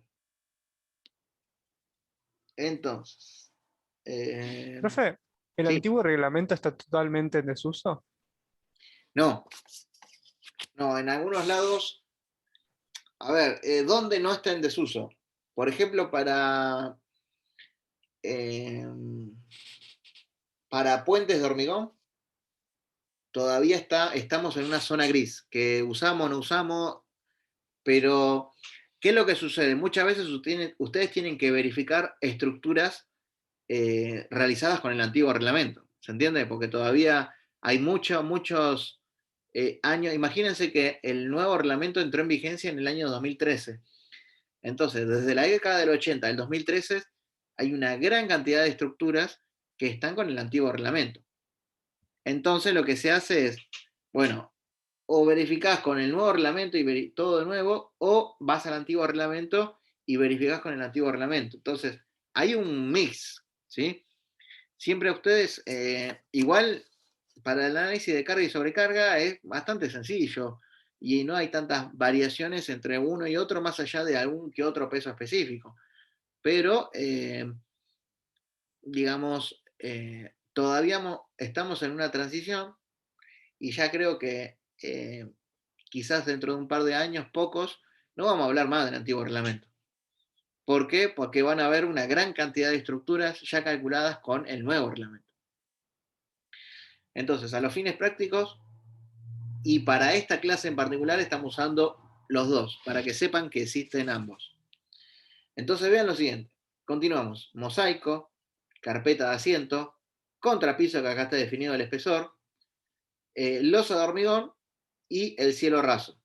Entonces, Profe, ¿el sí, antiguo reglamento está totalmente en desuso? no, no, en algunos lados, a ver, ¿dónde no está en desuso? Por ejemplo, eh, para puentes de hormigón, todavía estamos en una zona gris, que usamos, no usamos, pero ¿qué es lo que sucede? Muchas veces ustedes tienen que verificar estructuras realizadas con el antiguo reglamento, ¿se entiende? Porque todavía hay muchos años. Imagínense que el nuevo reglamento entró en vigencia en el año 2013. Entonces, desde la década del 80 al 2013 hay una gran cantidad de estructuras que están con el antiguo reglamento. Entonces, lo que se hace es, bueno, o verificás con el nuevo reglamento y todo de nuevo, o vas al antiguo reglamento y verificás con el antiguo reglamento. Entonces, hay un mix, ¿sí? Siempre a ustedes, igual para el análisis de carga y sobrecarga es bastante sencillo y no hay tantas variaciones entre uno y otro más allá de algún que otro peso específico. Pero, digamos, todavía estamos en una transición y ya creo que quizás dentro de un par de años, pocos, no vamos a hablar más del antiguo reglamento. ¿Por qué? Porque van a haber una gran cantidad de estructuras ya calculadas con el nuevo reglamento. Entonces, a los fines prácticos, y para esta clase en particular estamos usando los dos, para que sepan que existen ambos. Entonces vean lo siguiente. Continuamos. Mosaico, carpeta de asiento, contrapiso que acá está definido el espesor, losa de hormigón y el cielo raso.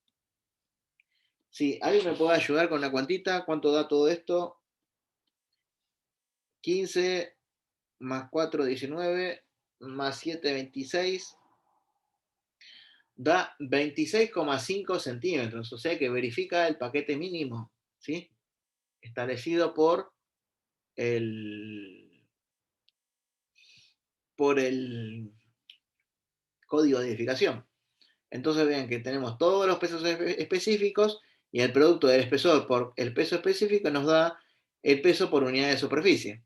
Si alguien me puede ayudar con la cuantita, ¿cuánto da todo esto? 15 más 4, 19, más 7, 26, da 26,5 centímetros, o sea que verifica el paquete mínimo, ¿sí? Establecido por el código de edificación. Entonces vean que tenemos todos los pesos específicos y el producto del espesor por el peso específico nos da el peso por unidad de superficie.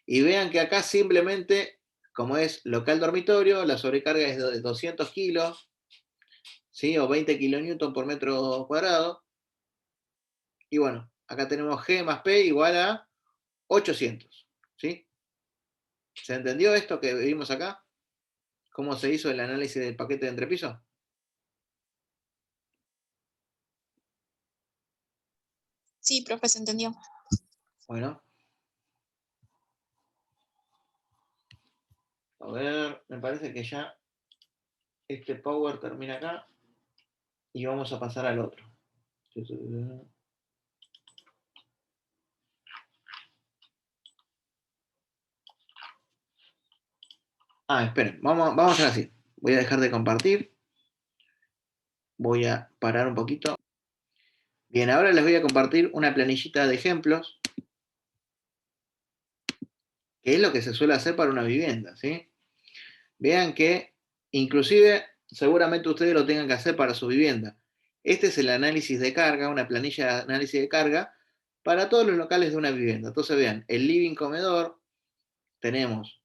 Y vean que acá simplemente, como es local dormitorio, la sobrecarga es de 200 kilos, ¿sí? O 20 kilonewton por metro cuadrado. Y bueno, acá tenemos G más P igual a 800, ¿sí? ¿Se entendió esto que vimos acá? ¿Cómo se hizo el análisis del paquete de entrepiso? Sí, profe, se entendió. Bueno. A ver, me parece que ya este power termina acá y vamos a pasar al otro. Esperen, vamos a hacer así. Voy a dejar de compartir. Voy a parar un poquito. Bien, ahora les voy a compartir una planillita de ejemplos, que es lo que se suele hacer para una vivienda, ¿sí? Vean que, inclusive, seguramente ustedes lo tengan que hacer para su vivienda. Este es el análisis de carga, una planilla de análisis de carga para todos los locales de una vivienda. Entonces vean, el living comedor, tenemos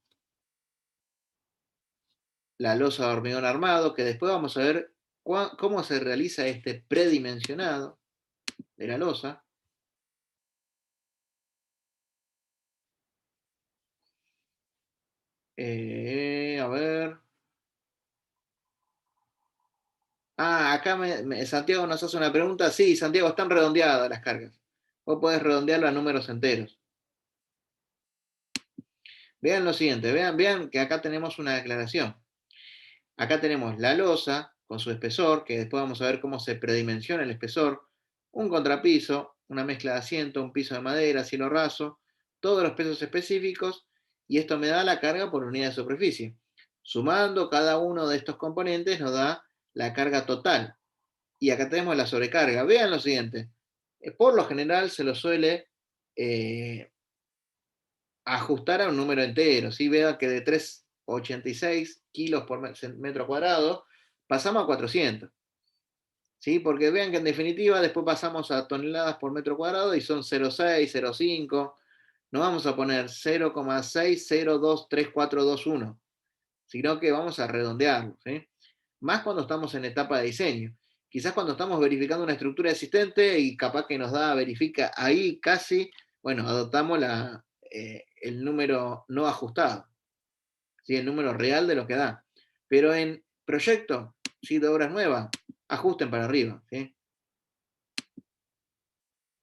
la losa de hormigón armado, que después vamos a ver cómo se realiza este predimensionado de la losa. A ver. Acá Santiago nos hace una pregunta. Sí, Santiago, están redondeadas las cargas. Vos podés redondearlo a números enteros. Vean lo siguiente, vean que acá tenemos una declaración. Acá tenemos la losa con su espesor, que después vamos a ver cómo se predimensiona el espesor, un contrapiso, una mezcla de asiento, un piso de madera, cielo raso, todos los pesos específicos, y esto me da la carga por unidad de superficie. Sumando cada uno de estos componentes nos da la carga total. Y acá tenemos la sobrecarga. Vean lo siguiente. Por lo general se lo suele ajustar a un número entero. ¿Sí? Vean que de 386 kilos por metro cuadrado pasamos a 400. ¿Sí? Porque vean que en definitiva después pasamos a toneladas por metro cuadrado y son 0,6, 0,5. No vamos a poner 0,6023421, sino que vamos a redondearlo. ¿Sí? Más cuando estamos en etapa de diseño. Quizás cuando estamos verificando una estructura existente y capaz que nos da, verifica ahí casi, bueno, adoptamos el número no ajustado, ¿sí? El número real de lo que da. Pero en proyecto, ¿sí? De obras nuevas, ajusten para arriba. ¿Sí?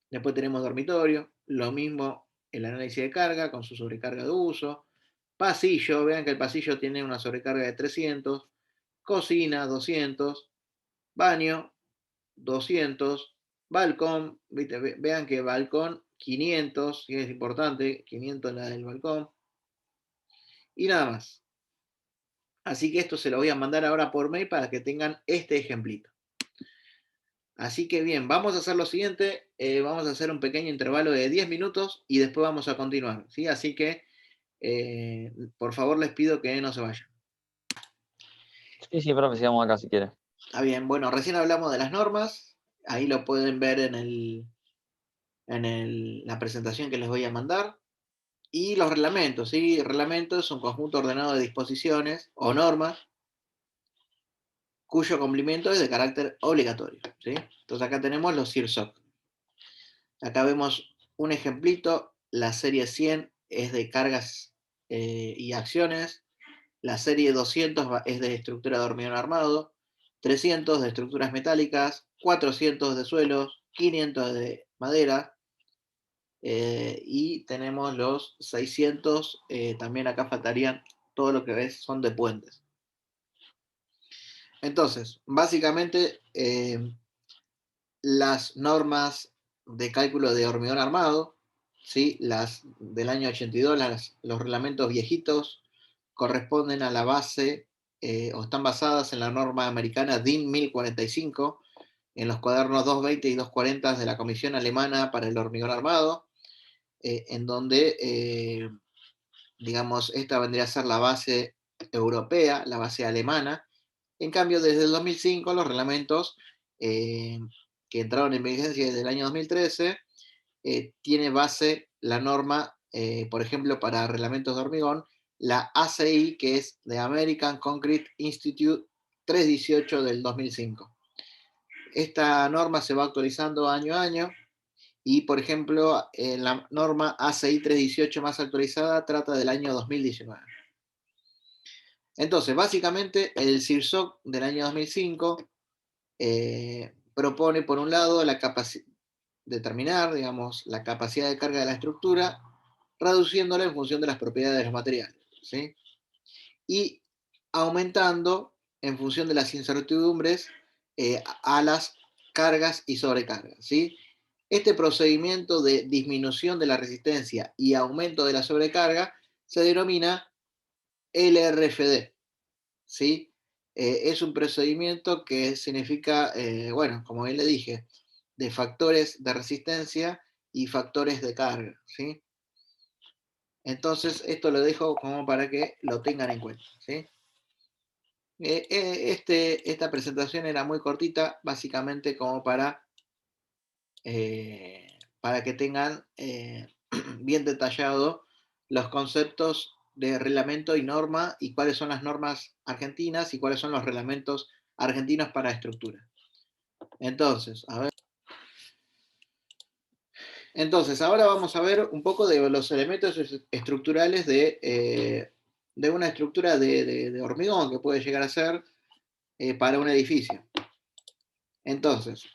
Después tenemos dormitorio, lo mismo el análisis de carga con su sobrecarga de uso. Pasillo, vean que el pasillo tiene una sobrecarga de 300, cocina 200, baño 200, balcón, vean que balcón 500, y es importante, 500 la del balcón, y nada más. Así que esto se lo voy a mandar ahora por mail para que tengan este ejemplito. Así que bien, vamos a hacer lo siguiente, vamos a hacer un pequeño intervalo de 10 minutos y después vamos a continuar, ¿sí? Así que, por favor, les pido que no se vayan. Sí, profe, sigamos acá si quiere. Está bien, bueno, recién hablamos de las normas, ahí lo pueden ver la presentación que les voy a mandar. Y los reglamentos, ¿sí? El reglamento es un conjunto ordenado de disposiciones o normas cuyo cumplimiento es de carácter obligatorio, ¿sí? Entonces acá tenemos los CIRSOC. Acá vemos un ejemplito, la serie 100 es de cargas y acciones, la serie 200 es de estructura de hormigón armado, 300 de estructuras metálicas, 400 de suelos, 500 de madera, y tenemos los 600, también acá faltarían todo lo que ves son de puentes. Entonces, básicamente, las normas de cálculo de hormigón armado, ¿sí? Las del año 82, los reglamentos viejitos, corresponden a la base o están basadas en la norma americana DIN 1045, en los cuadernos 220 y 240 de la Comisión Alemana para el Hormigón Armado, en donde, digamos, esta vendría a ser la base europea, la base alemana. En cambio, desde el 2005, los reglamentos que entraron en vigencia desde el año 2013, tiene base la norma, por ejemplo, para reglamentos de hormigón, la ACI, que es de American Concrete Institute 318 del 2005. Esta norma se va actualizando año a año y, por ejemplo, la norma ACI 318 más actualizada trata del año 2019. Entonces, básicamente, el CIRSOC del año 2005 propone, por un lado, determinar, digamos, la capacidad de carga de la estructura, reduciéndola en función de las propiedades de los materiales, ¿sí? Y aumentando en función de las incertidumbres a las cargas y sobrecargas, ¿sí? Este procedimiento de disminución de la resistencia y aumento de la sobrecarga se denomina LRFD, ¿sí? Es un procedimiento que significa, bueno, como bien le dije, de factores de resistencia y factores de carga, ¿sí? Entonces, esto lo dejo como para que lo tengan en cuenta, ¿sí? Esta presentación era muy cortita, básicamente como para que tengan bien detallado los conceptos de reglamento y norma y cuáles son las normas argentinas y cuáles son los reglamentos argentinos para estructura. Entonces, a ver. Entonces, ahora vamos a ver un poco de los elementos estructurales de una estructura de hormigón que puede llegar a ser para un edificio. Entonces,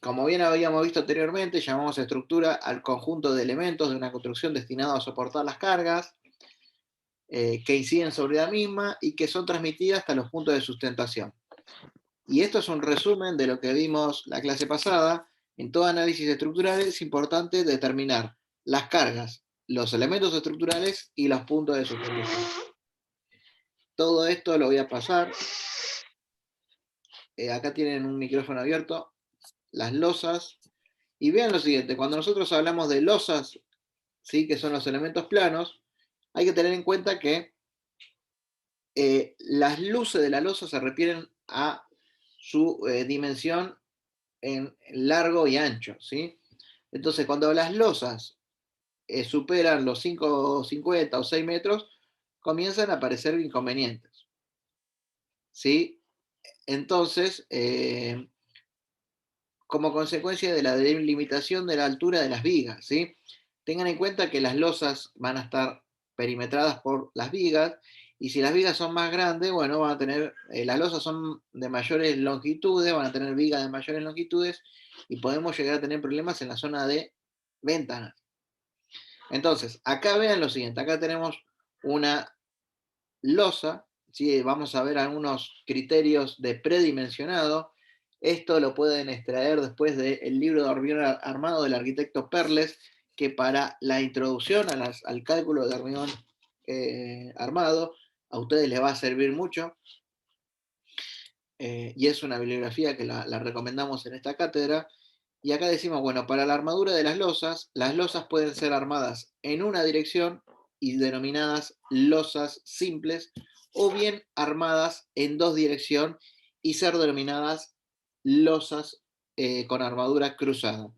como bien habíamos visto anteriormente, llamamos estructura al conjunto de elementos de una construcción destinado a soportar las cargas que inciden sobre la misma y que son transmitidas hasta los puntos de sustentación. Y esto es un resumen de lo que vimos la clase pasada. En todo análisis estructural es importante determinar las cargas, los elementos estructurales y los puntos de sustentación. Todo esto lo voy a pasar. Acá tienen un micrófono abierto, las losas. Y vean lo siguiente, cuando nosotros hablamos de losas, ¿sí?, que son los elementos planos, hay que tener en cuenta que las luces de la losa se refieren a su dimensión en largo y ancho, ¿sí? Entonces, cuando las losas superan los 5,50 o 6 metros, comienzan a aparecer inconvenientes, ¿sí? Entonces, como consecuencia de la delimitación de la altura de las vigas, ¿sí? Tengan en cuenta que las losas van a estar perimetradas por las vigas, y si las vigas son más grandes, bueno, van a tener, las losas son de mayores longitudes, van a tener vigas de mayores longitudes, y podemos llegar a tener problemas en la zona de ventanas. Entonces, acá vean lo siguiente, acá tenemos una losa, ¿sí? Vamos a ver algunos criterios de predimensionado. Esto lo pueden extraer después del libro de hormigón armado del arquitecto Perles, que para la introducción al cálculo de hormigón armado a ustedes les va a servir mucho. Y es una bibliografía que la recomendamos en esta cátedra. Y acá decimos, bueno, para la armadura de las losas pueden ser armadas en una dirección y denominadas losas simples, o bien armadas en dos direcciones y ser denominadas losas con armadura cruzada.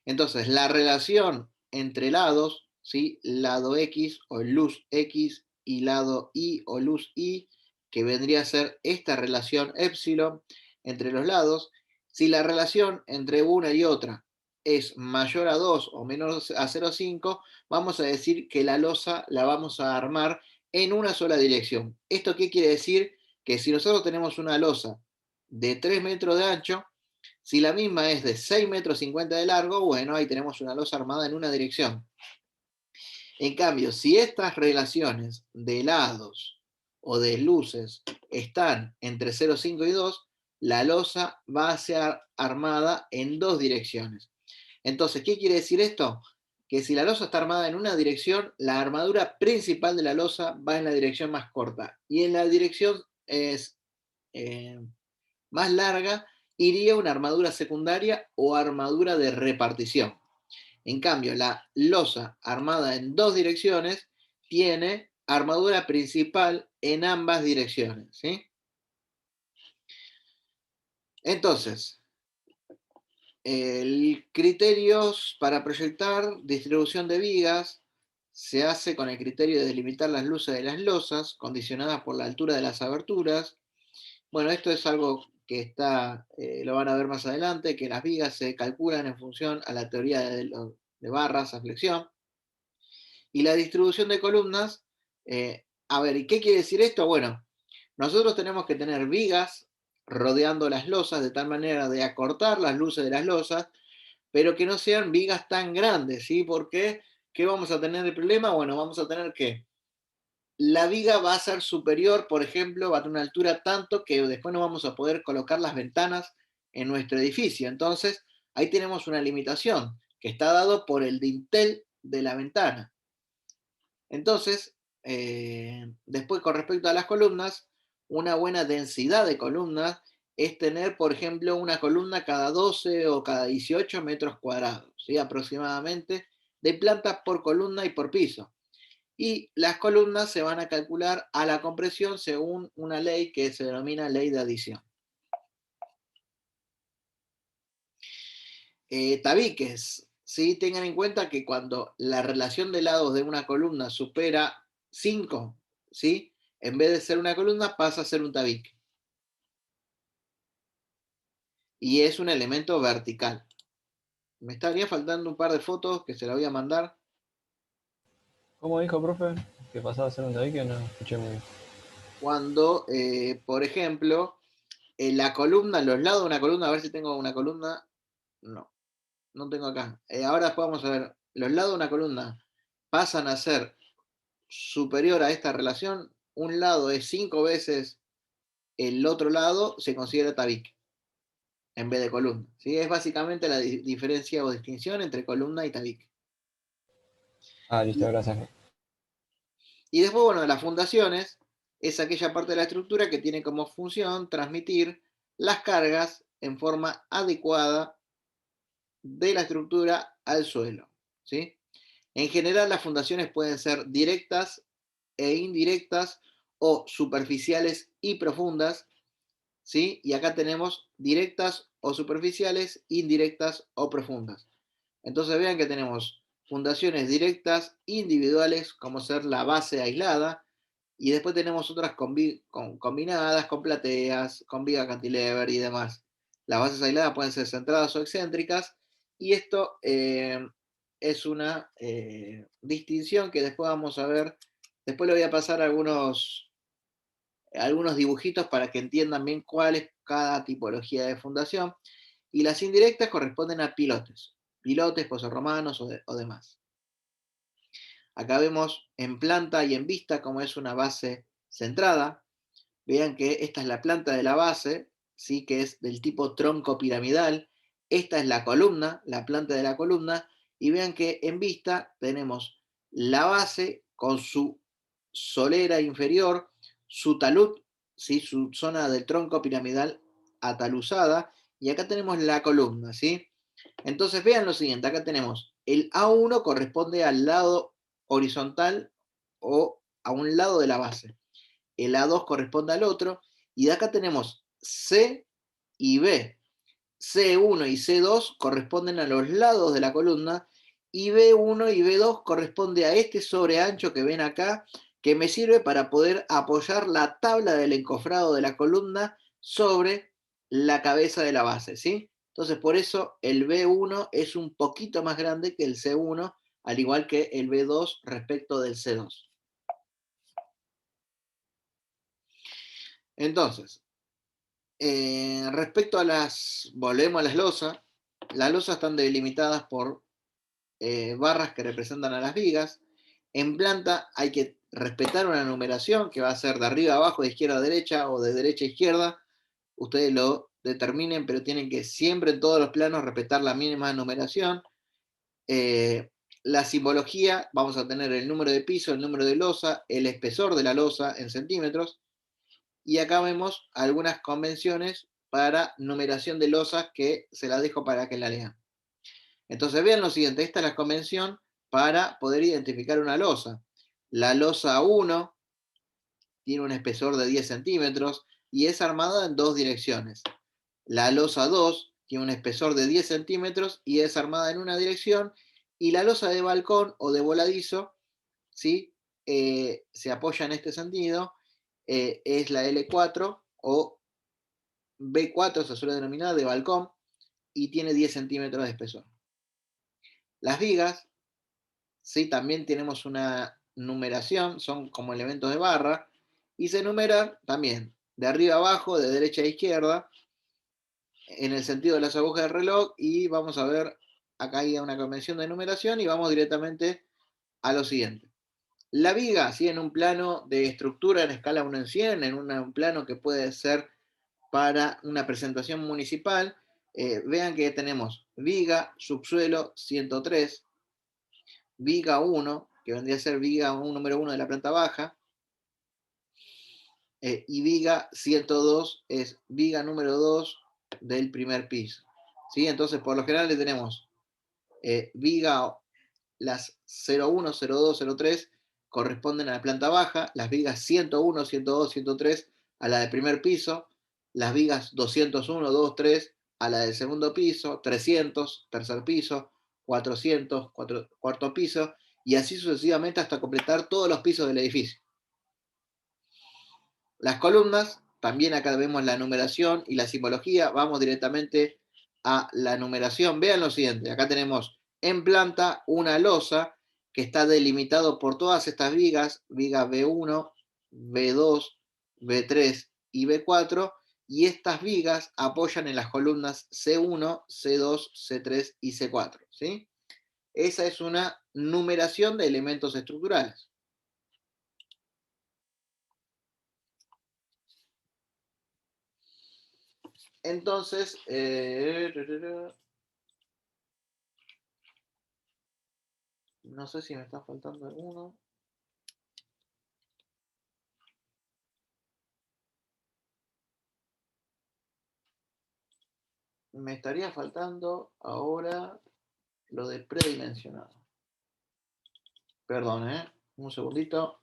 Entonces, la relación entre lados, ¿sí?, lado X o luz X y lado Y o luz Y, que vendría a ser esta relación épsilon entre los lados, si la relación entre una y otra es mayor a 2 o menor a 0,5, vamos a decir que la losa la vamos a armar en una sola dirección. ¿Esto qué quiere decir? Que si nosotros tenemos una losa de 3 metros de ancho, si la misma es de 6,50 metros de largo, bueno, ahí tenemos una losa armada en una dirección. En cambio, si estas relaciones de lados o de luces están entre 0,5 y 2, la losa va a ser armada en dos direcciones. Entonces, ¿qué quiere decir esto? Que si la losa está armada en una dirección, la armadura principal de la losa va en la dirección más corta. Y en la dirección es más larga, iría una armadura secundaria o armadura de repartición. En cambio, la losa armada en 2 direcciones tiene armadura principal en ambas direcciones, ¿sí? Entonces, el criterios para proyectar distribución de vigas se hace con el criterio de delimitar las luces de las losas, condicionadas por la altura de las aberturas. Bueno, esto es algo que está, lo van a ver más adelante, que las vigas se calculan en función a la teoría de barras a flexión. Y la distribución de columnas, a ver, ¿y qué quiere decir esto? Bueno, nosotros tenemos que tener vigas rodeando las losas de tal manera de acortar las luces de las losas, pero que no sean vigas tan grandes, ¿sí? Porque, ¿qué vamos a tener de problema? Bueno, vamos a tener que la viga va a ser superior, por ejemplo, va a tener una altura tanto que después no vamos a poder colocar las ventanas en nuestro edificio. Entonces, ahí tenemos una limitación que está dado por el dintel de la ventana. Entonces, después con respecto a las columnas, una buena densidad de columnas es tener, por ejemplo, una columna cada 12 o cada 18 metros cuadrados, ¿sí? Aproximadamente, de planta por columna y por piso. Y las columnas se van a calcular a la compresión según una ley que se denomina ley de adición. Tabiques, ¿sí? Tengan en cuenta que cuando la relación de lados de una columna supera 5, ¿sí? En vez de ser una columna pasa a ser un tabique. Y es un elemento vertical. Me estaría faltando un par de fotos que se las voy a mandar. ¿Cómo dijo, profe? ¿Que pasaba a ser un tabique? No escuché muy bien. Cuando, por ejemplo, la columna, los lados de una columna, a ver si tengo una columna. No, no tengo acá. Ahora después vamos a ver, los lados de una columna pasan a ser superior a esta relación. Un lado es 5 veces el otro lado, se considera tabique en vez de columna, ¿sí? Es básicamente la diferencia o distinción entre columna y tabique. Ah, listo, gracias. Y después, bueno, las fundaciones es aquella parte de la estructura que tiene como función transmitir las cargas en forma adecuada de la estructura al suelo, ¿sí? En general, las fundaciones pueden ser directas e indirectas o superficiales y profundas, ¿sí? Y acá tenemos directas o superficiales, indirectas o profundas. Entonces vean que tenemos fundaciones directas individuales, como ser la base aislada, y después tenemos otras combinadas, con plateas, con viga cantilever y demás. Las bases aisladas pueden ser centradas o excéntricas, y esto es una distinción que después vamos a ver. Después le voy a pasar algunos dibujitos para que entiendan bien cuál es cada tipología de fundación. Y las indirectas corresponden a pilotes, pozos romanos o demás. Acá vemos en planta y en vista cómo es una base centrada. Vean que esta es la planta de la base, ¿sí? Que es del tipo tronco piramidal. Esta es la columna, la planta de la columna. Y vean que en vista tenemos la base con su solera inferior, su talud, ¿sí? Su zona del tronco piramidal ataluzada. Y acá tenemos la columna, ¿sí? Entonces vean lo siguiente, acá tenemos el A1 corresponde al lado horizontal o a un lado de la base. El A2 corresponde al otro, y de acá tenemos C y B. C1 y C2 corresponden a los lados de la columna, y B1 y B2 corresponde a este sobreancho que ven acá, que me sirve para poder apoyar la tabla del encofrado de la columna sobre la cabeza de la base, ¿sí? Entonces, por eso el B1 es un poquito más grande que el C1, al igual que el B2 respecto del C2. Entonces, respecto a volvemos a las losas están delimitadas por barras que representan a las vigas. En planta hay que respetar una numeración que va a ser de arriba a abajo, de izquierda a derecha o de derecha a izquierda. Ustedes lo determinen, pero tienen que siempre en todos los planos respetar la mínima numeración. La simbología, vamos a tener el número de piso, el número de losa, el espesor de la losa en centímetros. Y acá vemos algunas convenciones para numeración de losas que se las dejo para que la lean. Entonces vean lo siguiente, esta es la convención para poder identificar una losa. La losa 1 tiene un espesor de 10 centímetros y es armada en dos direcciones. La losa 2 tiene un espesor de 10 centímetros y es armada en una dirección. Y la losa de balcón o de voladizo, ¿sí? Se apoya en este sentido, es la L4 o B4, se suele denominar, de balcón, y tiene 10 centímetros de espesor. Las vigas, ¿sí? También tenemos una numeración, son como elementos de barra, y se numeran también de arriba a abajo, de derecha a izquierda, en el sentido de las agujas del reloj, y vamos a ver, acá hay una convención de numeración, y vamos directamente a lo siguiente. La viga, ¿sí? En un plano de estructura en escala 1 en 100, en un plano que puede ser para una presentación municipal, vean que tenemos viga, subsuelo 103, viga 1, que vendría a ser viga número 1 de la planta baja, y viga 102 es viga número 2 del primer piso. ¿Sí? Entonces, por lo general le tenemos viga, las 01, 02, 03 corresponden a la planta baja, las vigas 101, 102, 103 a la del primer piso, las vigas 201, 2, 3 a la del segundo piso, 300, tercer piso, 400, cuarto piso, y así sucesivamente hasta completar todos los pisos del edificio. Las columnas, también acá vemos la numeración y la simbología, vamos directamente a la numeración. Vean lo siguiente, acá tenemos en planta una losa que está delimitado por todas estas vigas, viga B1, B2, B3 y B4, y estas vigas apoyan en las columnas C1, C2, C3 y C4, ¿sí? Esa es una numeración de elementos estructurales. Entonces, no sé si me está faltando alguno. Me estaría faltando ahora lo de predimensionado. Perdón, un segundito.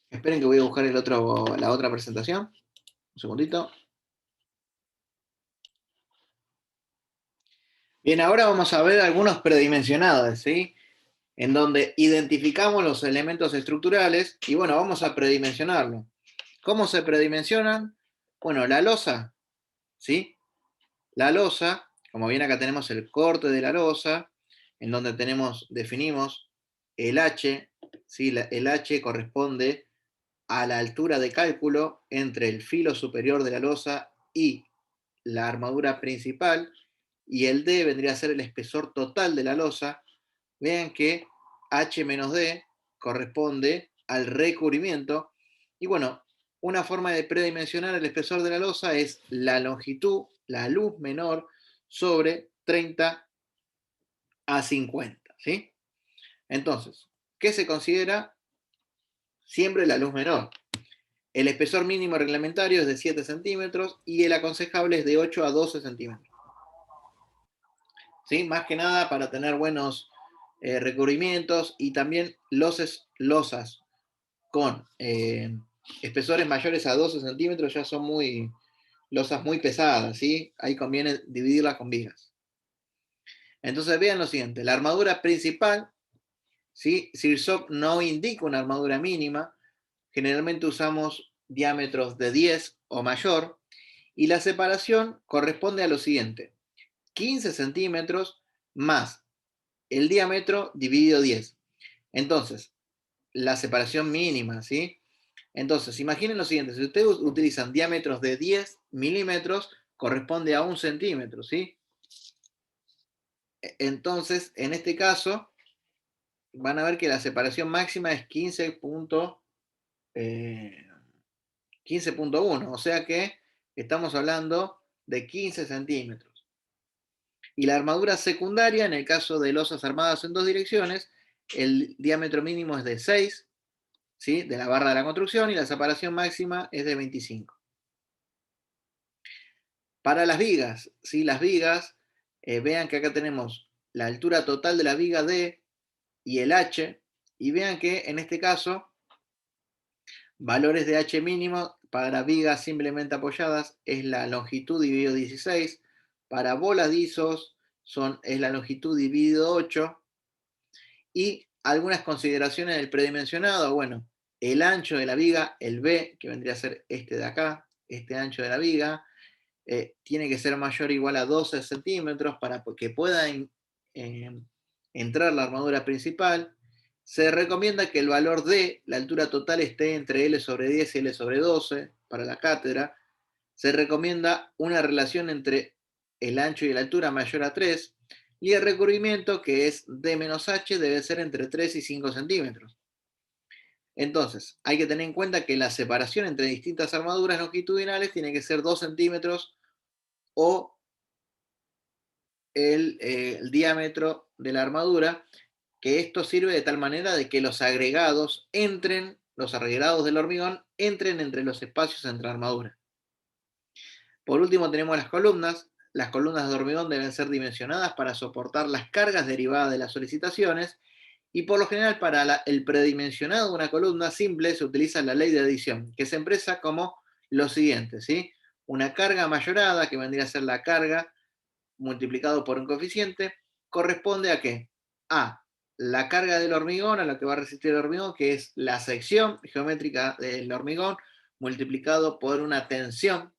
Esperen que voy a buscar la otra presentación. Un segundito. Bien, ahora vamos a ver algunos predimensionados, ¿sí? En donde identificamos los elementos estructurales y bueno, vamos a predimensionarlo. ¿Cómo se predimensionan? Bueno, la losa, ¿sí? La losa, como bien acá tenemos el corte de la losa, en donde definimos el H, ¿sí? El H corresponde a la altura de cálculo entre el filo superior de la losa y la armadura principal, y el D vendría a ser el espesor total de la losa. Vean que H menos D corresponde al recubrimiento, y bueno, una forma de predimensionar el espesor de la losa es la longitud, la luz menor, sobre 30 a 50, ¿sí? Entonces, ¿qué se considera? Siempre la luz menor. El espesor mínimo reglamentario es de 7 centímetros y el aconsejable es de 8 a 12 centímetros. ¿Sí? Más que nada para tener buenos recubrimientos, y también losas con espesores mayores a 12 centímetros ya son losas muy pesadas, ¿sí? Ahí conviene dividirlas con vigas. Entonces vean lo siguiente, la armadura principal, ¿sí? CIRSOC no indica una armadura mínima, generalmente usamos diámetros de 10 o mayor, y la separación corresponde a lo siguiente, 15 centímetros más el diámetro dividido 10. Entonces, la separación mínima, ¿sí? Entonces, imaginen lo siguiente, si ustedes utilizan diámetros de 10 milímetros, corresponde a 1 centímetro, ¿sí? Entonces, en este caso, van a ver que la separación máxima es 15.1, o sea que estamos hablando de 15 centímetros. Y la armadura secundaria, en el caso de losas armadas en dos direcciones, el diámetro mínimo es de 6, ¿sí? De la barra de la construcción, y la separación máxima es de 25. Para las vigas, ¿sí? Las vigas, vean que acá tenemos la altura total de la viga D y el H, y vean que en este caso, valores de H mínimo para vigas simplemente apoyadas es la longitud dividido 16, para voladizos es la longitud dividido 8, y algunas consideraciones del predimensionado, bueno, el ancho de la viga, el B, que vendría a ser este de acá, este ancho de la viga, tiene que ser mayor o igual a 12 centímetros para que pueda entrar la armadura principal. Se recomienda que el valor de la altura total esté entre L sobre 10 y L sobre 12 para la cátedra. Se recomienda una relación entre el ancho y la altura mayor a 3, y el recubrimiento, que es D menos H, debe ser entre 3 y 5 centímetros. Entonces, hay que tener en cuenta que la separación entre distintas armaduras longitudinales tiene que ser 2 centímetros o el diámetro de la armadura, que esto sirve de tal manera de que los agregados del hormigón entren entre los espacios entre armaduras. Por último tenemos las columnas. Las columnas de hormigón deben ser dimensionadas para soportar las cargas derivadas de las solicitaciones, y por lo general para el predimensionado de una columna simple se utiliza la ley de adición, que se expresa como lo siguiente, ¿sí? Una carga mayorada, que vendría a ser la carga multiplicado por un coeficiente, corresponde a ¿qué? A la carga del hormigón, a la que va a resistir el hormigón, que es la sección geométrica del hormigón, multiplicado por una tensión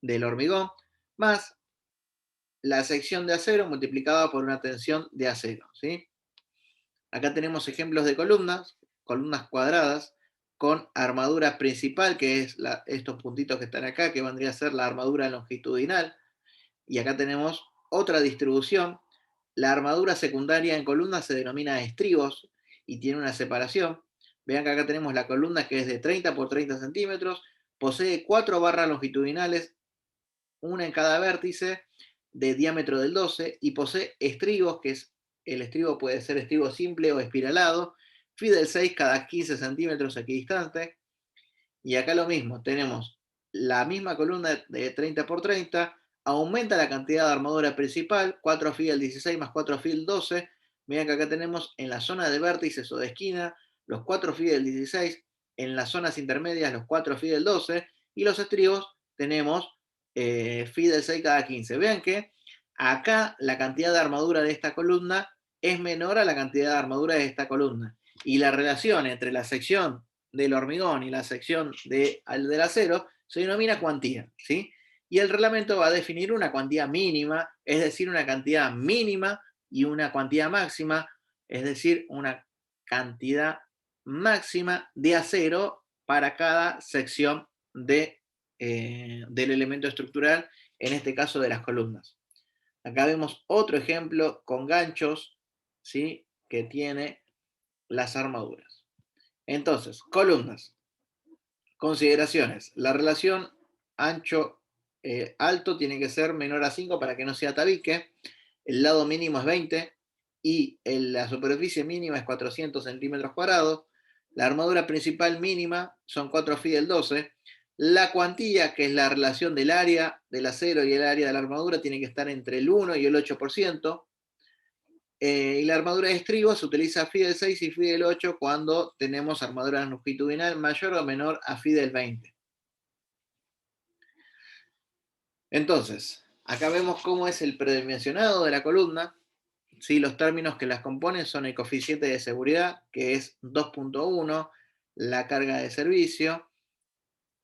del hormigón, más la sección de acero multiplicada por una tensión de acero, ¿sí? Acá tenemos ejemplos de columnas cuadradas, con armadura principal, que es estos puntitos que están acá, que vendría a ser la armadura longitudinal, y acá tenemos otra distribución. La armadura secundaria en columnas se denomina estribos y tiene una separación. Vean que acá tenemos la columna, que es de 30 por 30 centímetros, posee 4 barras longitudinales, una en cada vértice, de diámetro del 12, y posee estribos, que es el estribo puede ser estribo simple o espiralado, phi del 6 cada 15 centímetros equidistante. Y acá lo mismo, tenemos la misma columna de 30 por 30, aumenta la cantidad de armadura principal, 4 phi del 16 más 4 phi del 12. Miren que acá tenemos en la zona de vértices o de esquina los 4 phi del 16, en las zonas intermedias los 4 phi del 12, y los estribos tenemos phi del 6 cada 15. Vean que acá la cantidad de armadura de esta columna es menor a la cantidad de armadura de esta columna, y la relación entre la sección del hormigón y la sección del acero se denomina cuantía, ¿sí? Y el reglamento va a definir una cuantía mínima, es decir, una cantidad mínima, y una cuantía máxima, es decir, una cantidad máxima de acero para cada sección del elemento estructural, en este caso de las columnas. Acá vemos otro ejemplo con ganchos, ¿sí? Que tiene las armaduras. Entonces, columnas. Consideraciones. La relación ancho-alto tiene que ser menor a 5 para que no sea tabique. El lado mínimo es 20 y la superficie mínima es 400 centímetros cuadrados. La armadura principal mínima son 4 phi del 12. La cuantía, que es la relación del área del acero y el área de la armadura, tiene que estar entre el 1 y el 8%. Y la armadura de estribo se utiliza phi del 6 y phi del 8 cuando tenemos armadura longitudinal mayor o menor a phi del 20. Entonces, acá vemos cómo es el predimensionado de la columna. ¿Sí? Los términos que las componen son el coeficiente de seguridad, que es 2.1, la carga de servicio,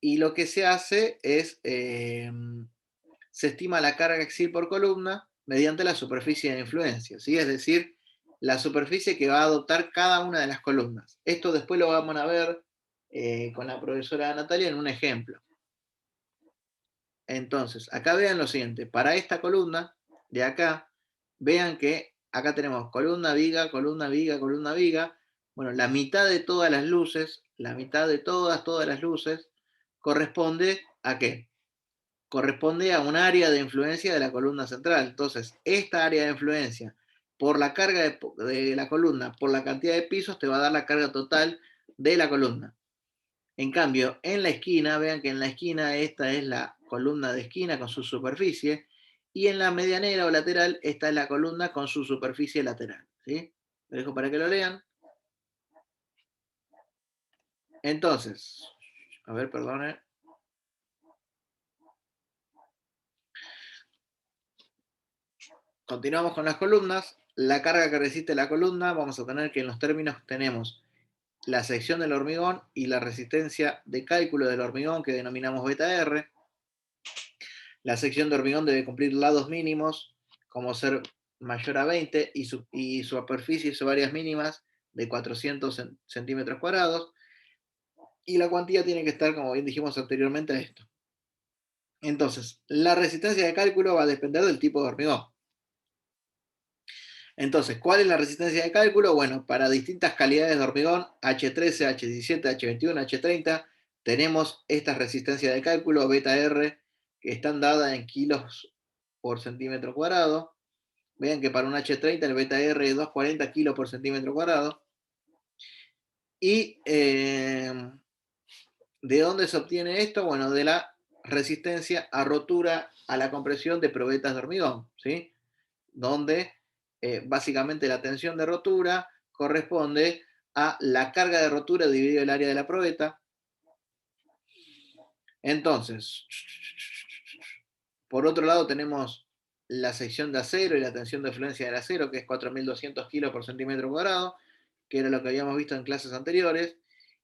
y lo que se hace es, se estima la carga axial por columna mediante la superficie de influencia, ¿sí? Es decir, la superficie que va a adoptar cada una de las columnas. Esto después lo vamos a ver con la profesora Natalia en un ejemplo. Entonces, acá vean lo siguiente, para esta columna de acá, vean que acá tenemos columna, viga, columna, viga, columna, viga. Bueno, la mitad de todas las luces, la mitad de todas las luces, corresponde ¿a qué? Corresponde a un área de influencia de la columna central. Entonces, esta área de influencia por la carga de la columna, por la cantidad de pisos, te va a dar la carga total de la columna. En cambio, en la esquina, vean que en la esquina esta es la columna de esquina con su superficie, y en la medianera o lateral esta es la columna con su superficie lateral. ¿Sí? Lo dejo para que lo lean. Entonces, a ver, perdone. Continuamos con las columnas. La carga que resiste la columna, vamos a tener que en los términos tenemos la sección del hormigón y la resistencia de cálculo del hormigón que denominamos beta R. La sección de hormigón debe cumplir lados mínimos, como ser mayor a 20 y su superficie y sus áreas mínimas de 400 centímetros cuadrados. Y la cuantía tiene que estar, como bien dijimos anteriormente, a esto. Entonces, la resistencia de cálculo va a depender del tipo de hormigón. Entonces, ¿cuál es la resistencia de cálculo? Bueno, para distintas calidades de hormigón, H13, H17, H21, H30, tenemos esta resistencia de cálculo, beta R, que están dadas en kilos por centímetro cuadrado. Vean que para un H30 el beta R es 240 kilos por centímetro cuadrado. ¿Y de dónde se obtiene esto? Bueno, de la resistencia a rotura a la compresión de probetas de hormigón, ¿sí? Donde básicamente la tensión de rotura corresponde a la carga de rotura dividido el área de la probeta. Entonces, por otro lado tenemos la sección de acero y la tensión de fluencia del acero, que es 4.200 kilos por centímetro cuadrado, que era lo que habíamos visto en clases anteriores.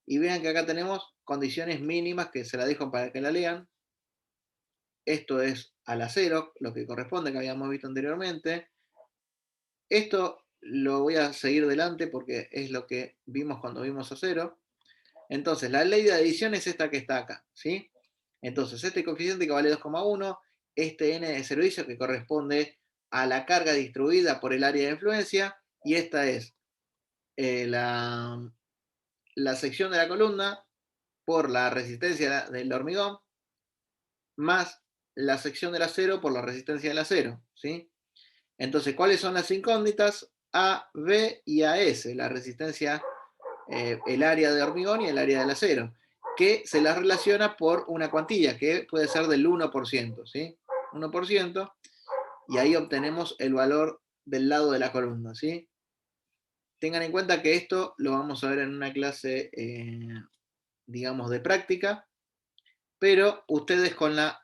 Y vean que acá tenemos condiciones mínimas que se la dejo para que la lean. Esto es al acero, lo que corresponde que habíamos visto anteriormente. Esto lo voy a seguir delante porque es lo que vimos cuando vimos acero. Entonces, la ley de adición es esta que está acá, ¿sí? Entonces, este coeficiente que vale 2,1, este n de servicio que corresponde a la carga distribuida por el área de influencia, y esta es la sección de la columna por la resistencia del hormigón, más la sección del acero por la resistencia del acero, ¿sí? Entonces, ¿cuáles son las incógnitas? A, B y AS, la resistencia, el área de hormigón y el área del acero, que se las relaciona por una cuantía, que puede ser del 1%, ¿sí? 1%, y ahí obtenemos el valor del lado de la columna, ¿sí? Tengan en cuenta que esto lo vamos a ver en una clase, digamos, de práctica, pero ustedes con la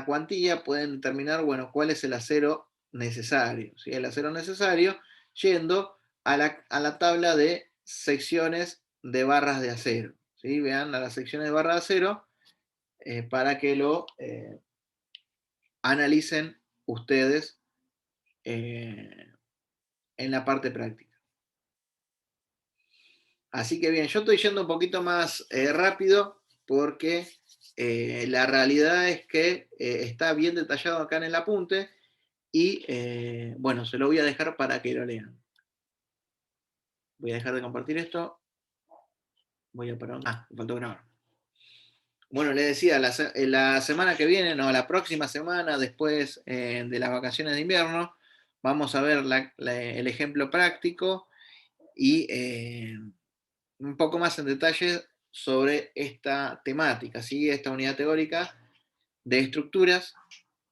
cuantía pueden determinar, bueno, cuál es el acero necesario, ¿sí? El acero necesario yendo a la tabla de secciones de barras de acero, ¿sí? Vean a las secciones de barra de acero para que lo analicen ustedes en la parte práctica. Así que bien, yo estoy yendo un poquito más rápido porque la realidad es que está bien detallado acá en el apunte y bueno, se lo voy a dejar para que lo lean. Voy a dejar de compartir esto. Voy a parar. Me faltó grabar. Bueno, le decía, la semana que viene, no, la próxima semana, después de las vacaciones de invierno, vamos a ver el ejemplo práctico y un poco más en detalle sobre esta temática, ¿sí? Esta unidad teórica de estructuras.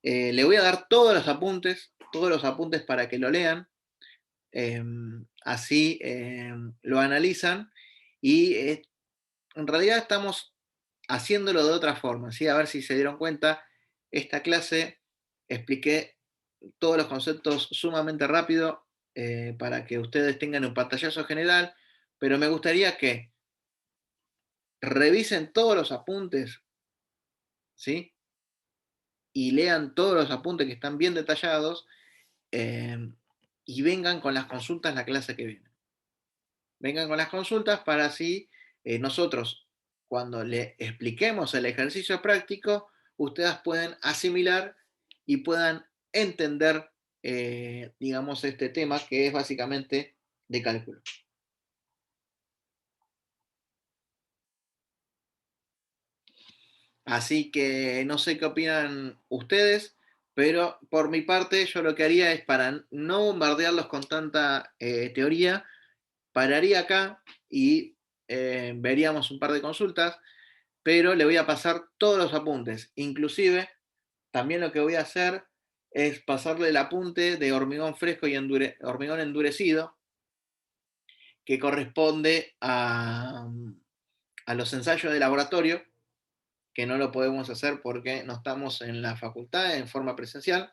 Le voy a dar todos los apuntes para que lo lean. Así lo analizan y en realidad estamos haciéndolo de otra forma, ¿sí? A ver si se dieron cuenta, esta clase expliqué todos los conceptos sumamente rápido para que ustedes tengan un pantallazo general, pero me gustaría que revisen todos los apuntes, ¿sí? Y lean todos los apuntes que están bien detallados y vengan con las consultas la clase que viene. Vengan con las consultas para así nosotros, cuando le expliquemos el ejercicio práctico, ustedes pueden asimilar y puedan entender, digamos, este tema que es básicamente de cálculo. Así que no sé qué opinan ustedes, pero por mi parte yo lo que haría es, para no bombardearlos con tanta teoría, pararía acá y veríamos un par de consultas, pero le voy a pasar todos los apuntes. Inclusive, también lo que voy a hacer es pasarle el apunte de hormigón fresco y hormigón endurecido, que corresponde a los ensayos de laboratorio, que no lo podemos hacer porque no estamos en la facultad en forma presencial.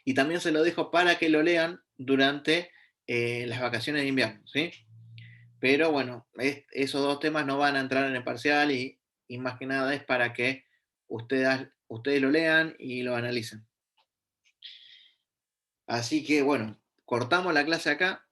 Y también se lo dejo para que lo lean durante las vacaciones de invierno, ¿sí? Pero bueno, esos dos temas no van a entrar en el parcial y más que nada es para que ustedes lo lean y lo analicen. Así que bueno, cortamos la clase acá.